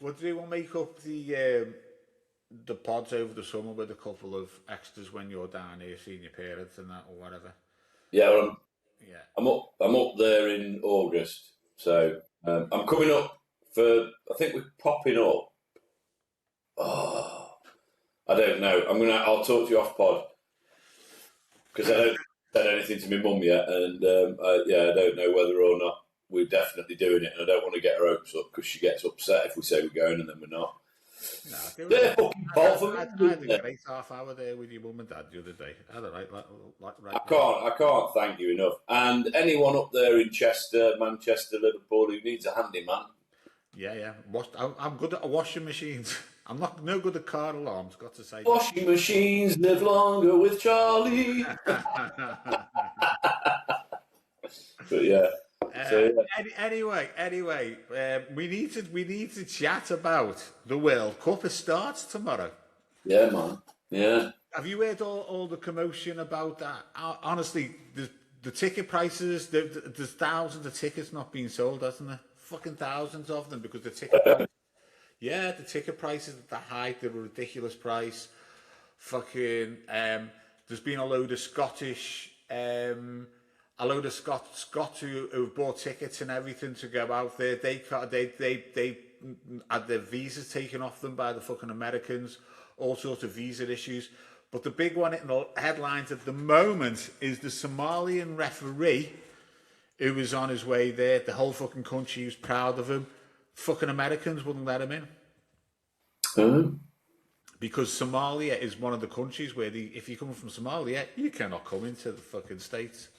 Well, we'll make up the pods over the summer with a couple of extras when you're down here seeing your parents and that or whatever. Yeah, well, I'm up there in August, so I'm coming up for. I think we're popping up. Oh, I don't know. I'll talk to you off pod because I don't said anything to my mum yet, and I don't know whether or not we're definitely doing it, and I don't want to get her hopes up because she gets upset if we say we're going and then we're not. No, they're fucking fault for me. I had a great half hour there with your mum and dad the other day. I had a right. I can't thank you enough. And anyone up there in Chester, Manchester, Liverpool who needs a handyman. Yeah. I'm good at washing machines. I'm no good at car alarms, got to say. Washing machines live longer with Charlie. But yeah. Anyway, we need to chat about the World Cup. It starts tomorrow. Yeah, man. Yeah. Have you heard all the commotion about that? Honestly, the ticket prices, there's thousands of tickets not being sold, hasn't there? Fucking thousands of them because the ticket price, the ticket prices at the height, they're a ridiculous price. Fucking, there's been a load of Scottish, Scots who've bought tickets and everything to go out there. They had their visas taken off them by the fucking Americans, all sorts of visa issues. But the big one in the headlines at the moment is the Somalian referee who was on his way there. The whole fucking country was proud of him. Fucking Americans wouldn't let him in. Mm-hmm. Because Somalia is one of the countries where if you come from Somalia, you cannot come into the fucking States.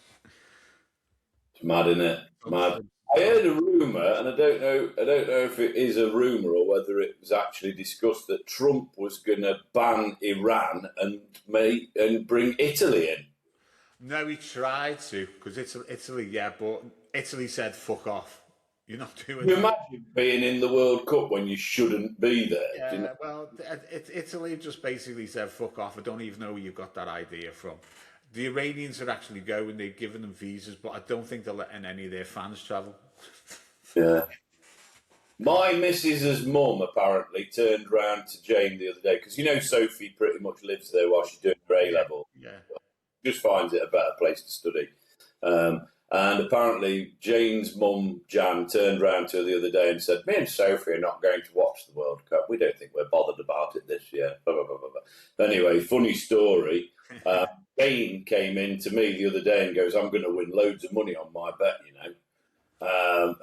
It's mad, isn't it? Mad. I heard a rumour, and I don't know if it is a rumour or whether it was actually discussed that Trump was going to ban Iran and bring Italy in. No, he tried to, because Italy, but Italy said, fuck off. You're not doing Can you imagine being in the World Cup when you shouldn't be there? Yeah, well, Italy just basically said, fuck off. I don't even know where you got that idea from. The Iranians are actually going, they've given them visas, but I don't think they're letting any of their fans travel. Yeah. My missus's mum apparently turned round to Jane the other day, because Sophie pretty much lives there while she's doing her A-level. Yeah. Just finds it a better place to study. And apparently Jane's mum, Jan, turned round to her the other day and said, me and Sophie are not going to watch the World Cup. We don't think we're bothered about it this year. Blah, blah, blah, blah, blah. Anyway, funny story. Jane came in to me the other day and goes, I'm going to win loads of money on my bet,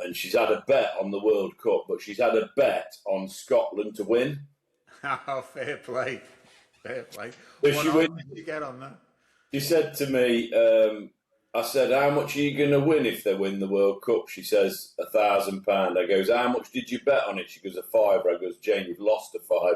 and she's had a bet on the World Cup, but she's had a bet on Scotland to win. Oh, fair play. If what did you get on that? She said to me, I said, how much are you going to win if they win the World Cup? She says, £1,000. I goes, how much did you bet on it? She goes, £5. I goes, Jane, you've lost £5.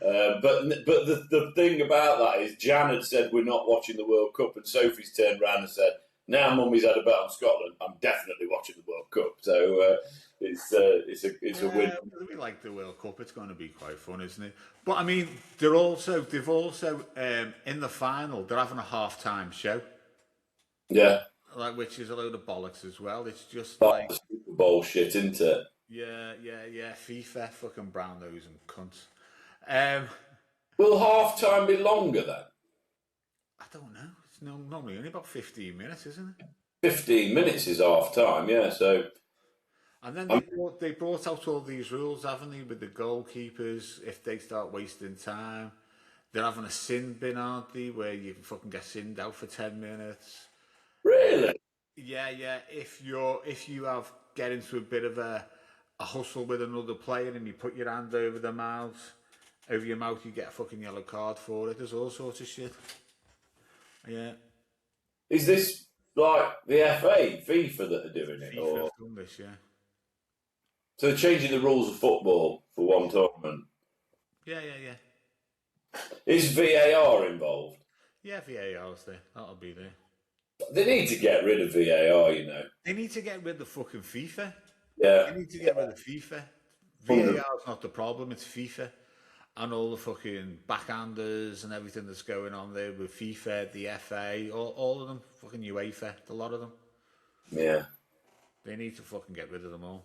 But the thing about that is Jan had said we're not watching the World Cup, and Sophie's turned around and said, now Mummy's had a bet on Scotland, I'm definitely watching the World Cup. So it's a win. We like the World Cup. It's going to be quite fun, isn't it? But I mean, they've also in the final they're having a halftime show. Yeah. Which is a load of bollocks as well. It's just like Super Bowl shit, isn't it? Yeah. FIFA, fucking brown nose and cunts. Will half time be longer then? I don't know. It's normally only about 15 minutes, isn't it? 15 minutes is half time, yeah. So, And then they brought out all these rules, haven't they, with the goalkeepers, if they start wasting time. They're having a sin bin, aren't they, where you can fucking get sinned out for 10 minutes. really? Yeah, yeah. If you have get into a bit of a hustle with another player and you put your hand over your mouth, you get a fucking yellow card for it. There's all sorts of shit. Yeah. Is this like the FA, FIFA that are doing it? FIFA Or have done this, yeah. so they're changing the rules of football for one tournament? Yeah, yeah, yeah. Is VAR involved? Yeah, VAR's there. That'll be there. They need to get rid of VAR, you know. They need to get rid of fucking FIFA. Yeah. They need to get rid of FIFA. VAR's not the problem, it's FIFA. And all the fucking backhanders and everything that's going on there with FIFA, the FA, all of them, fucking UEFA, a lot of them. Yeah. They need to fucking get rid of them all.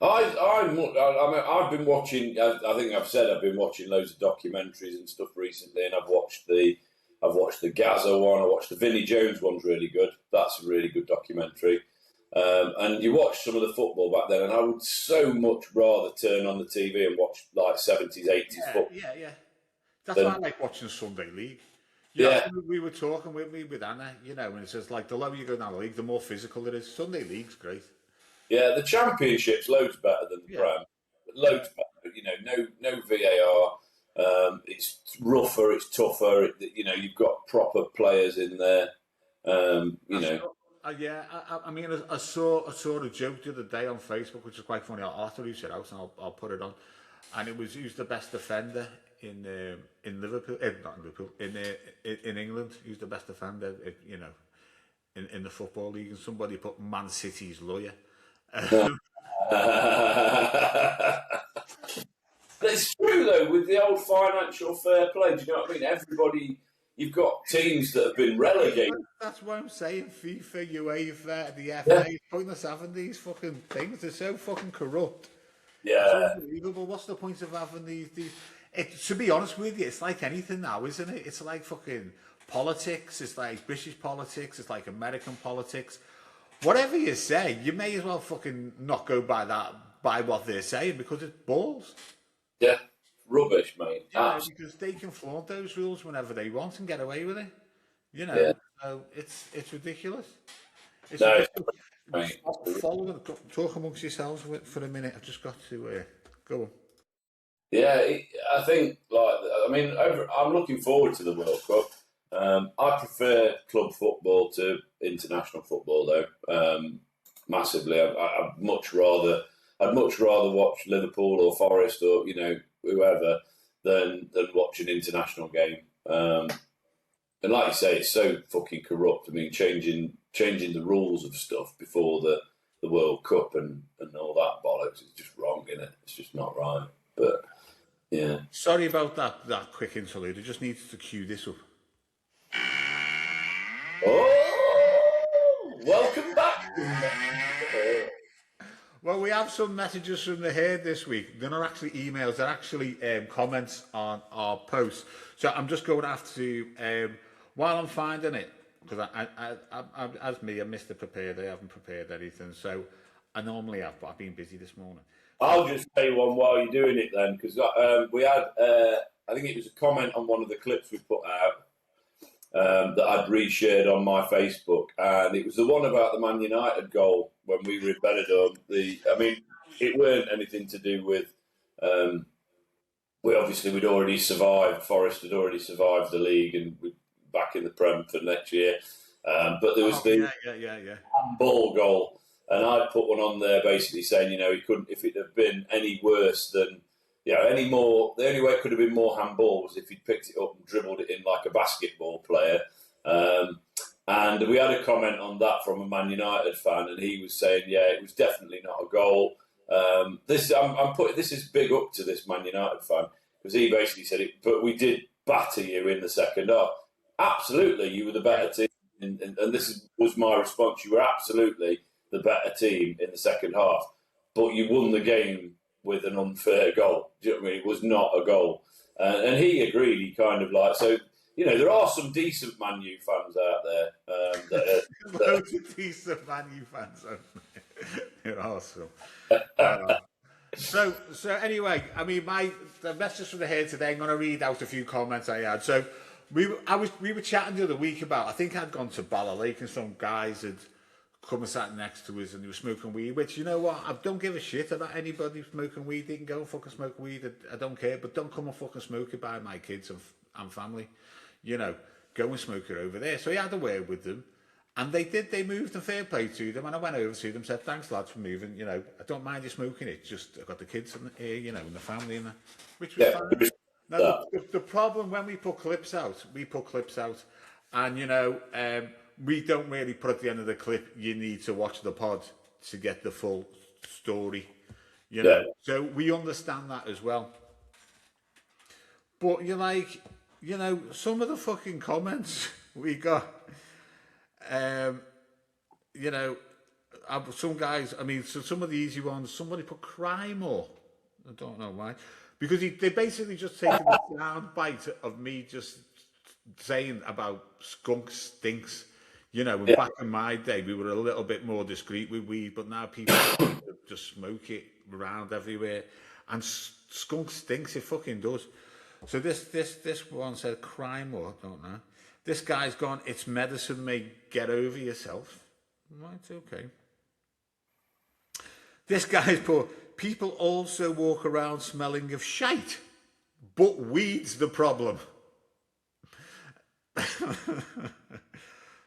I've been watching. I think I've said I've been watching loads of documentaries and stuff recently, and I've watched the Gaza one. I watched the Vinnie Jones one's really good. That's a really good documentary. And you watch some of the football back then, and I would so much rather turn on the TV and watch like 70s, 80s football. Yeah. That's why I like watching Sunday League. We were talking with Anna, and it says like the lower you go down the league, the more physical it is. Sunday League's great. Yeah, the Championship's loads better than the Prem. Loads better. No VAR. It's rougher. It's tougher. You've got proper players in there. I mean, I saw a joke the other day on Facebook, which is quite funny. Arthur who said out, and I'll put it on. And it was who's the best defender in Liverpool? Not in Liverpool. In England, who's the best defender? In the football league, and somebody put Man City's lawyer. It's true though, with the old financial fair play. Do you know what I mean? Everybody, you've got teams that have been relegated. That's what I'm saying. FIFA, UEFA, the FA, pointless having these fucking things. They're so fucking corrupt. Yeah, it's unbelievable. What's the point of having these? To be honest with you, it's like anything now, isn't it? It's like fucking politics. It's like British politics. It's like American politics. Whatever you say, you may as well fucking not go by what they're saying, because it's balls. Yeah, rubbish, mate. Because they can flaunt those rules whenever they want and get away with it. So it's ridiculous. It's ridiculous. Talk amongst yourselves for a minute. I've just got to go on. Yeah, I think I'm looking forward to the World Cup. I prefer club football to international football, though. Massively, I'd much rather watch Liverpool or Forest or whoever than watch an international game. And like you say, it's so fucking corrupt. I mean, changing the rules of stuff before the World Cup and all that bollocks is just wrong, isn't it? It's just not right. But yeah. Sorry about that quick interlude. I just needed to cue this up. Oh, welcome back. Well, we have some messages from the herd this week. They're not actually emails; they're actually comments on our posts. So I'm just going to have to, while I'm finding it, because I as me, I missed the prepared. I haven't prepared anything, so I normally have, but I've been busy this morning. I'll just say one while you're doing it then, because we had, I think it was a comment on one of the clips we put out. That I'd reshared on my Facebook, and it was the one about the Man United goal when we were in Benidorm. It weren't anything to do with. We'd already survived. Forest had already survived the league, and we're back in the Prem for next year. But there was the handball goal, and I put one on there basically saying, he couldn't, if it had been any worse than. Any more. The only way it could have been more handball was if he'd picked it up and dribbled it in like a basketball player. And we had a comment on that from a Man United fan, and he was saying, it was definitely not a goal. This is big up to this Man United fan, because he basically said it. But we did batter you in the second half. Absolutely, you were the better team, and was my response. You were absolutely the better team in the second half, but you won the game with an unfair goal. Do you know what I mean? It was not a goal. And he agreed. He kind of so you know, there are some decent Man U fans out there. Loads of decent Man U fans, aren't there? They're awesome. So anyway, I mean, the message from the head today. I'm going to read out a few comments I had. So we were chatting the other week about. I think I'd gone to Ballalake and some guys had come and sat next to us and they were smoking weed. Which, you know what, I don't give a shit about anybody smoking weed. They can go and fucking smoke weed. I don't care, but don't come and fucking smoke it by my kids and family. You know, go and smoke it over there. So he had a word with them. And they did, they moved, and fair play to them. And I went over to them, said, thanks lads for moving, you know, I don't mind you smoking it, just I've got the kids here, you know, and the family and that, which was fine. Now, the problem when we put clips out, and, you know, we don't really put at the end of the clip, you need to watch the pod to get the full story, you know. So we understand that as well. But you're like, you know, some of the fucking comments we got, you know, some guys, I mean, so some of the easy ones, somebody put cry more. I don't know why. Because they basically just taken the sound bite of me just saying about skunk stinks. You know, back in my day, we were a little bit more discreet with weed, but now people just smoke it around everywhere. And skunk stinks, it fucking does. So this one said cry more, I don't know. This guy's gone, it's medicine, mate, get over yourself. Right, okay. This guy's put, people also walk around smelling of shite, but weed's the problem.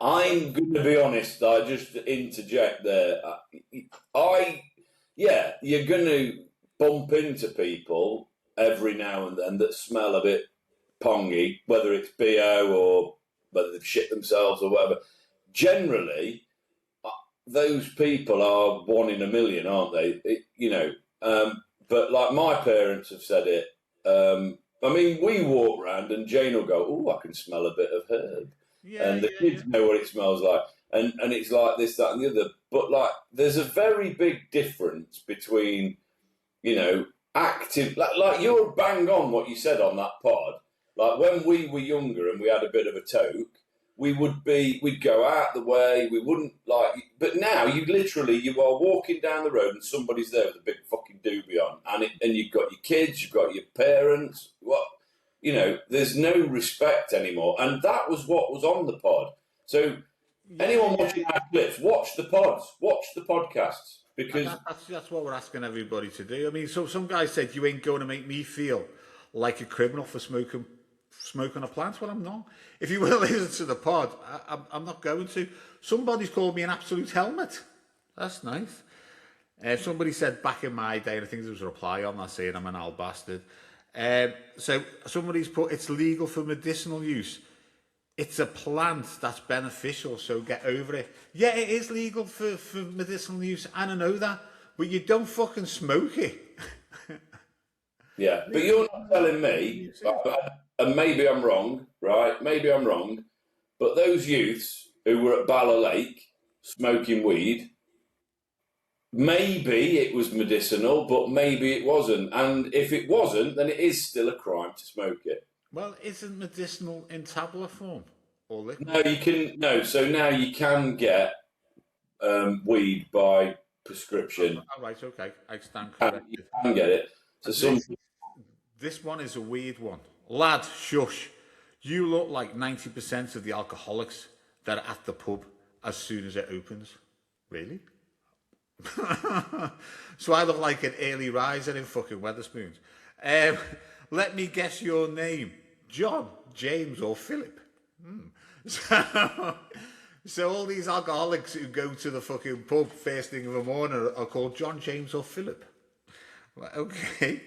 I'm going to be honest, I just interject there. You're going to bump into people every now and then that smell a bit pongy, whether it's BO or whether they've shit themselves or whatever. Generally, those people are one in a million, aren't they? But like my parents have said it. I mean, we walk around and Jane will go, "Oh, I can smell a bit of herb," and the kids know what it smells like, and it's like this, that, and the other. But like, there's a very big difference between, you know, active. Like you're bang on what you said on that pod. Like when we were younger and we had a bit of a toke, we'd go out the way, we wouldn't like, but now you are walking down the road and somebody's there with a big fucking doobie on, and you've got your kids, you've got your parents, you know, there's no respect anymore. And that was what was on the pod. So anyone watching our clips, watch the pods, watch the podcasts, because that's what we're asking everybody to do. I mean, so some guy said, you ain't going to make me feel like a criminal for smoking a plant. Well, I'm not. If you will listen to the pod, I'm not going to. Somebody's called me an absolute helmet. That's nice. Somebody said back in my day, and I think there was a reply on that saying I'm an old bastard. So somebody's put, it's legal for medicinal use. It's a plant that's beneficial, so get over it. Yeah, it is legal for medicinal use, and I know that, but you don't fucking smoke it. Yeah, but you're not telling me, and maybe I'm wrong, right? Maybe I'm wrong, but those youths who were at Ballalake smoking weed, maybe it was medicinal, but maybe it wasn't. And if it wasn't, then it is still a crime to smoke it. Well, isn't medicinal in tablet form or liquid? No, you can. No, so now you can get weed by prescription. Oh, right, okay, I stand corrected. You can get it. So this one is a weird one. Lad, shush. You look like 90% of the alcoholics that are at the pub as soon as it opens. Really? So I look like an early riser in fucking Weatherspoons. Let me guess your name. John, James or Philip. So all these alcoholics who go to the fucking pub first thing in the morning are called John, James or Philip. Well, okay.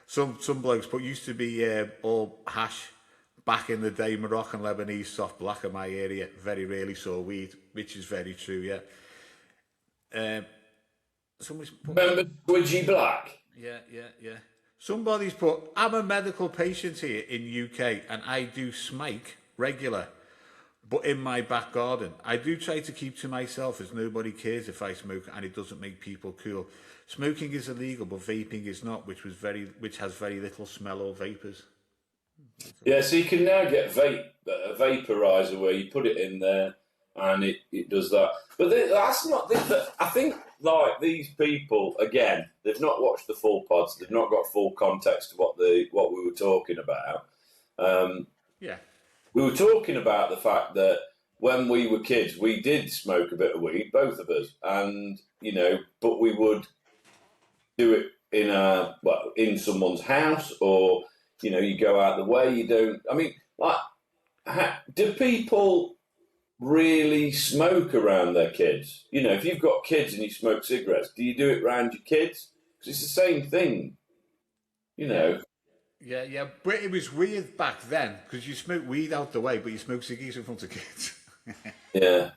Some blokes, but used to be all hash back in the day, Moroccan, Lebanese, soft black in my area. Very rarely saw weed, which is very true, yeah. Somebody's put, remember Squidgy Black? Yeah. Somebody's put, I'm a medical patient here in UK and I do smike regular, but in my back garden. I do try to keep to myself as nobody cares if I smoke and it doesn't make people cool. Smoking is illegal, but vaping is not, which has very little smell or vapours. Yeah, so you can now get a vaporizer where you put it in there and it does that. But that's not. I think like these people again, they've not watched the full pods. They've not got full context of what we were talking about. Yeah. We were talking about the fact that when we were kids, we did smoke a bit of weed, both of us, and but we would do it in someone's house, or you go out the way. You don't. I mean, like, do people really smoke around their kids? If you've got kids and you smoke cigarettes, do you do it around your kids? Because it's the same thing. Yeah, but it was weird back then because you smoke weed out the way, but you smoke ciggies in front of kids. Yeah.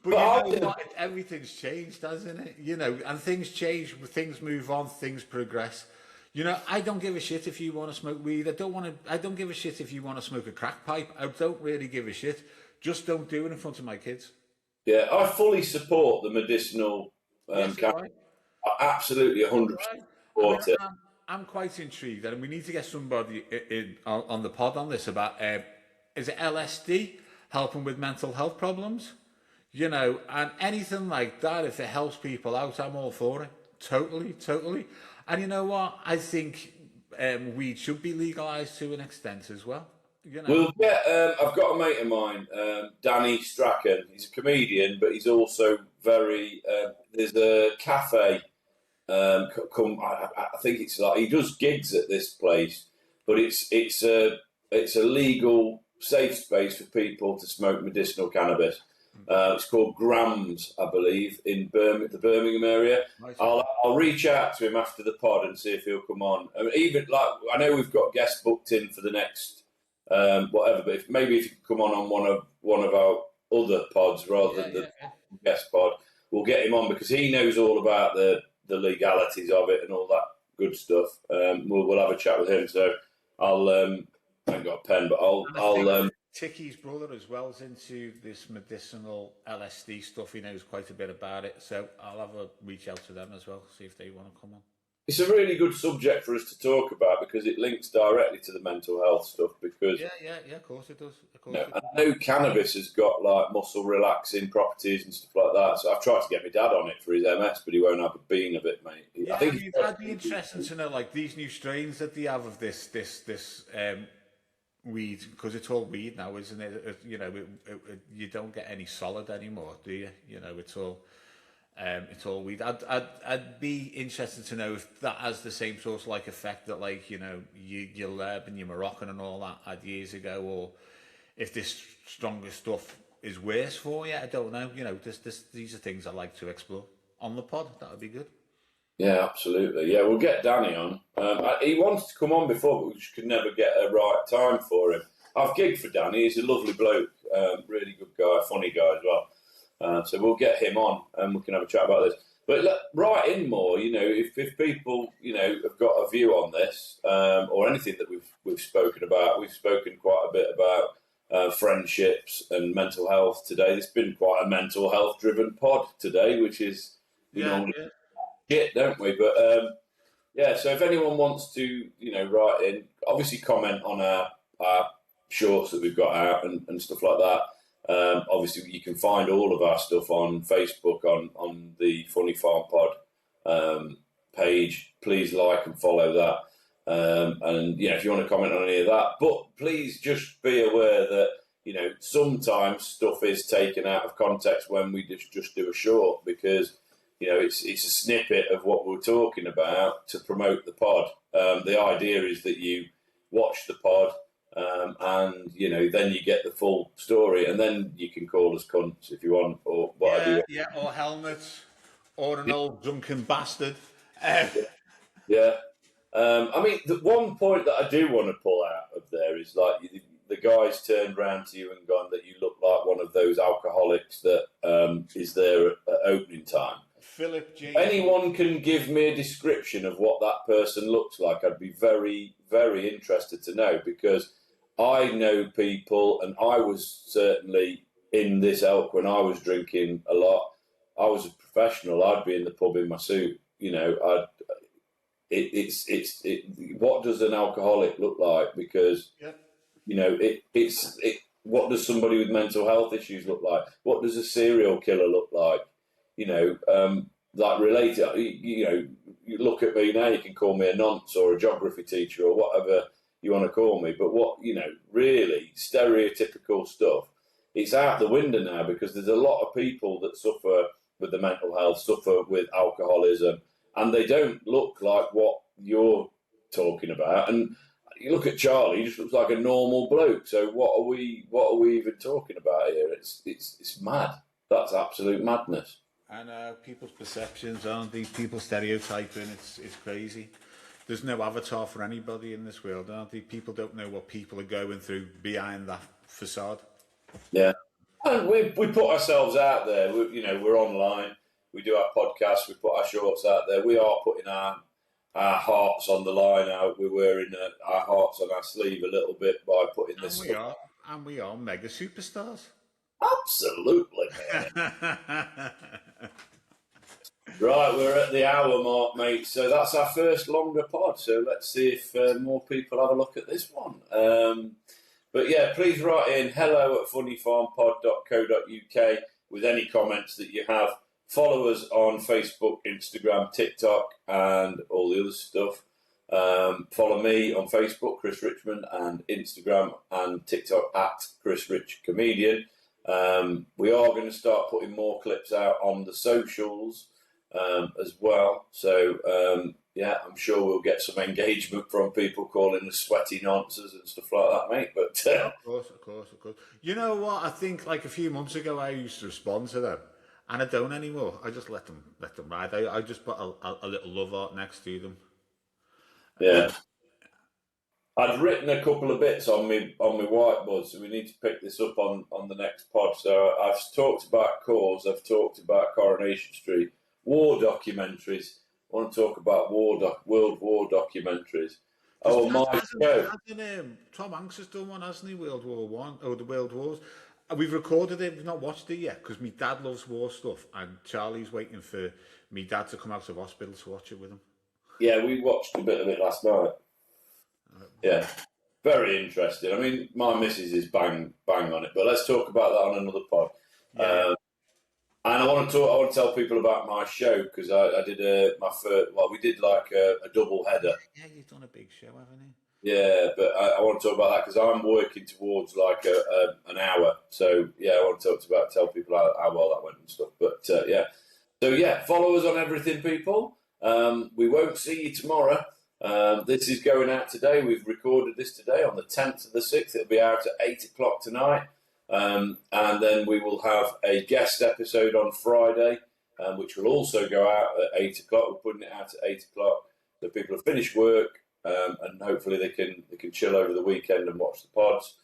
But you know what? Everything's changed, hasn't it? And things change, things move on, things progress. I don't give a shit if you want to smoke weed. I don't give a shit if you want to smoke a crack pipe. I don't really give a shit. Just don't do it in front of my kids. Yeah, I fully support the medicinal Yes, right. I absolutely 100% support it. I'm quite intrigued, and we need to get somebody on the pod on this about is it LSD helping with mental health problems? And anything like that. If it helps people out, I'm all for it. Totally. And you know what? I think weed should be legalized to an extent as well. We'll get. I've got a mate of mine, Danny Strachan. He's a comedian, but he's also very. There's a cafe. I think it's like he does gigs at this place, but it's a legal, safe space for people to smoke medicinal cannabis. It's called Grams, I believe, in the Birmingham area. Nice. I'll reach out to him after the pod and see if he'll come on. I mean, I know we've got guests booked in for the next whatever, but if you can come on one of our other pods rather than the guest pod, we'll get him on because he knows all about the legalities of it and all that good stuff. We'll have a chat with him. So I'll I haven't got a pen, but I'll Ticky's brother as well is into this medicinal LSD stuff. He knows quite a bit about it. So I'll have a reach out to them as well, see if they want to come on. It's a really good subject for us to talk about because it links directly to the mental health stuff. Because of course it does. I know cannabis has got like muscle relaxing properties and stuff like that. So I've tried to get my dad on it for his MS, but he won't have a bean of it, mate. Yeah, I think that'd be interesting to know, like these new strains that they have of this weed, because it's all weed now, isn't it? You don't get any solid anymore, do you? It's all weed. I'd be interested to know if that has the same sort of like effect that your Leb and your Moroccan and all that had years ago, or if this stronger stuff is worse for you. I don't know. These are things I like to explore on the pod. That would be good. Yeah, absolutely. Yeah, we'll get Danny on. He wanted to come on before, but we just could never get a right time for him. I've gigged for Danny. He's a lovely bloke, really good guy, funny guy as well. So we'll get him on and we can have a chat about this. But write in more, if people, have got a view on this or anything that we've spoken about. We've spoken quite a bit about friendships and mental health today. It's been quite a mental health driven pod today, which is, don't we? But so if anyone wants to, write in, obviously comment on our shorts that we've got out and stuff like that. Obviously, you can find all of our stuff on Facebook on the Funnyfarm Pod page. Please like and follow that. And if you want to comment on any of that, but please just be aware that sometimes stuff is taken out of context when we just do a short because. It's a snippet of what we're talking about to promote the pod. The idea is that you watch the pod and, then you get the full story and then you can call us cunts if you want or whatever. Yeah, or helmets or an old drunken bastard. Yeah. The one point that I do want to pull out of there is like the guys turned round to you and gone that you look like one of those alcoholics that is there at opening time. Philip J. Anyone can give me a description of what that person looks like. I'd be very, very interested to know because I know people and I was certainly in this elk when I was drinking a lot. I was a professional. I'd be in the pub in my suit. what does an alcoholic look like? Because what does somebody with mental health issues look like? What does a serial killer look like? Like related, you look at me now, you can call me a nonce or a geography teacher or whatever you want to call me. But really stereotypical stuff, it's out the window now because there's a lot of people that suffer with the mental health, suffer with alcoholism, and they don't look like what you're talking about. And you look at Charlie, he just looks like a normal bloke. So what are we even talking about here? It's mad. That's absolute madness. And people's perceptions, aren't they? People stereotyping, it's crazy. There's no avatar for anybody in this world, aren't they? People don't know what people are going through behind that facade. Yeah. And we put ourselves out there. We're online. We do our podcast. We put our shorts out there. We are putting our hearts on the line out. We're wearing our hearts on our sleeve a little bit by putting this. And we are mega superstars. Absolutely, man. Right, we're at the hour mark, mate. So that's our first longer pod. So let's see if more people have a look at this one. But yeah, please write in hello@funnyfarmpod.co.uk with any comments that you have. Follow us on Facebook, Instagram, TikTok, and all the other stuff. Follow me on Facebook, Chris Richmond, and Instagram and TikTok at Chris Rich Comedian. We are going to start putting more clips out on the socials as well. So, I'm sure we'll get some engagement from people calling us sweaty nonsense and stuff like that, mate. But Of course. You know what? I think like a few months ago I used to respond to them, and I don't anymore. I just let them ride. I just put a little love art next to them. Yeah. I'd written a couple of bits on my whiteboard, so we need to pick this up on the next pod. So I've talked about Cause, I've talked about Coronation Street, war documentaries. I want to talk about World War documentaries. Tom Hanks has done one, hasn't he? World War One or the World Wars. We've recorded it. We've not watched it yet because my dad loves war stuff, and Charlie's waiting for me dad to come out of hospital to watch it with him. Yeah, we watched a bit of it last night. Yeah, very interesting. I mean, my missus is bang on it, but let's talk about that on another pod. Yeah. And I want to tell people about my show because I did we did like a double header. Yeah, you've done a big show, haven't you? Yeah, but I want to talk about that because I'm working towards like an hour. So yeah, I want to tell people how well that went and stuff. But follow us on everything, people. We won't see you tomorrow. This is going out today. We've recorded this today on the 10th of the 6th. It'll be out at 8 o'clock tonight. And then we will have a guest episode on Friday, which will also go out at 8 o'clock. We're putting it out at 8 o'clock. So people have finished work, and hopefully they can chill over the weekend and watch the pods.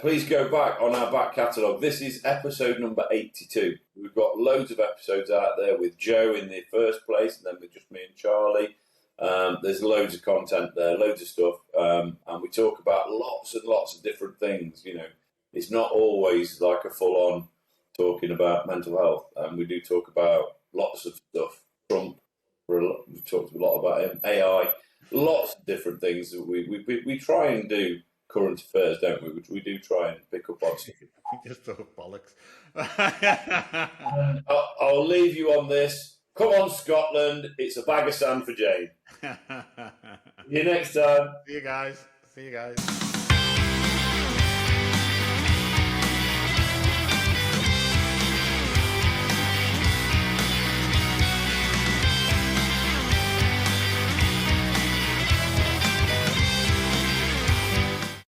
Please go back on our back catalogue. This is episode number 82. We've got loads of episodes out there with Joe in the first place, and then with just me and Charlie. There's loads of content there, loads of stuff, and we talk about lots and lots of different things. It's not always like a full-on talking about mental health. We do talk about lots of stuff. Trump, we've talked a lot about him. AI, lots of different things that we try and do. Current affairs, don't we? Which we do try and pick up on stuff. We just talk bollocks. I'll leave you on this. Come on, Scotland. It's a bag of sand for Jane. See you next time. See you guys.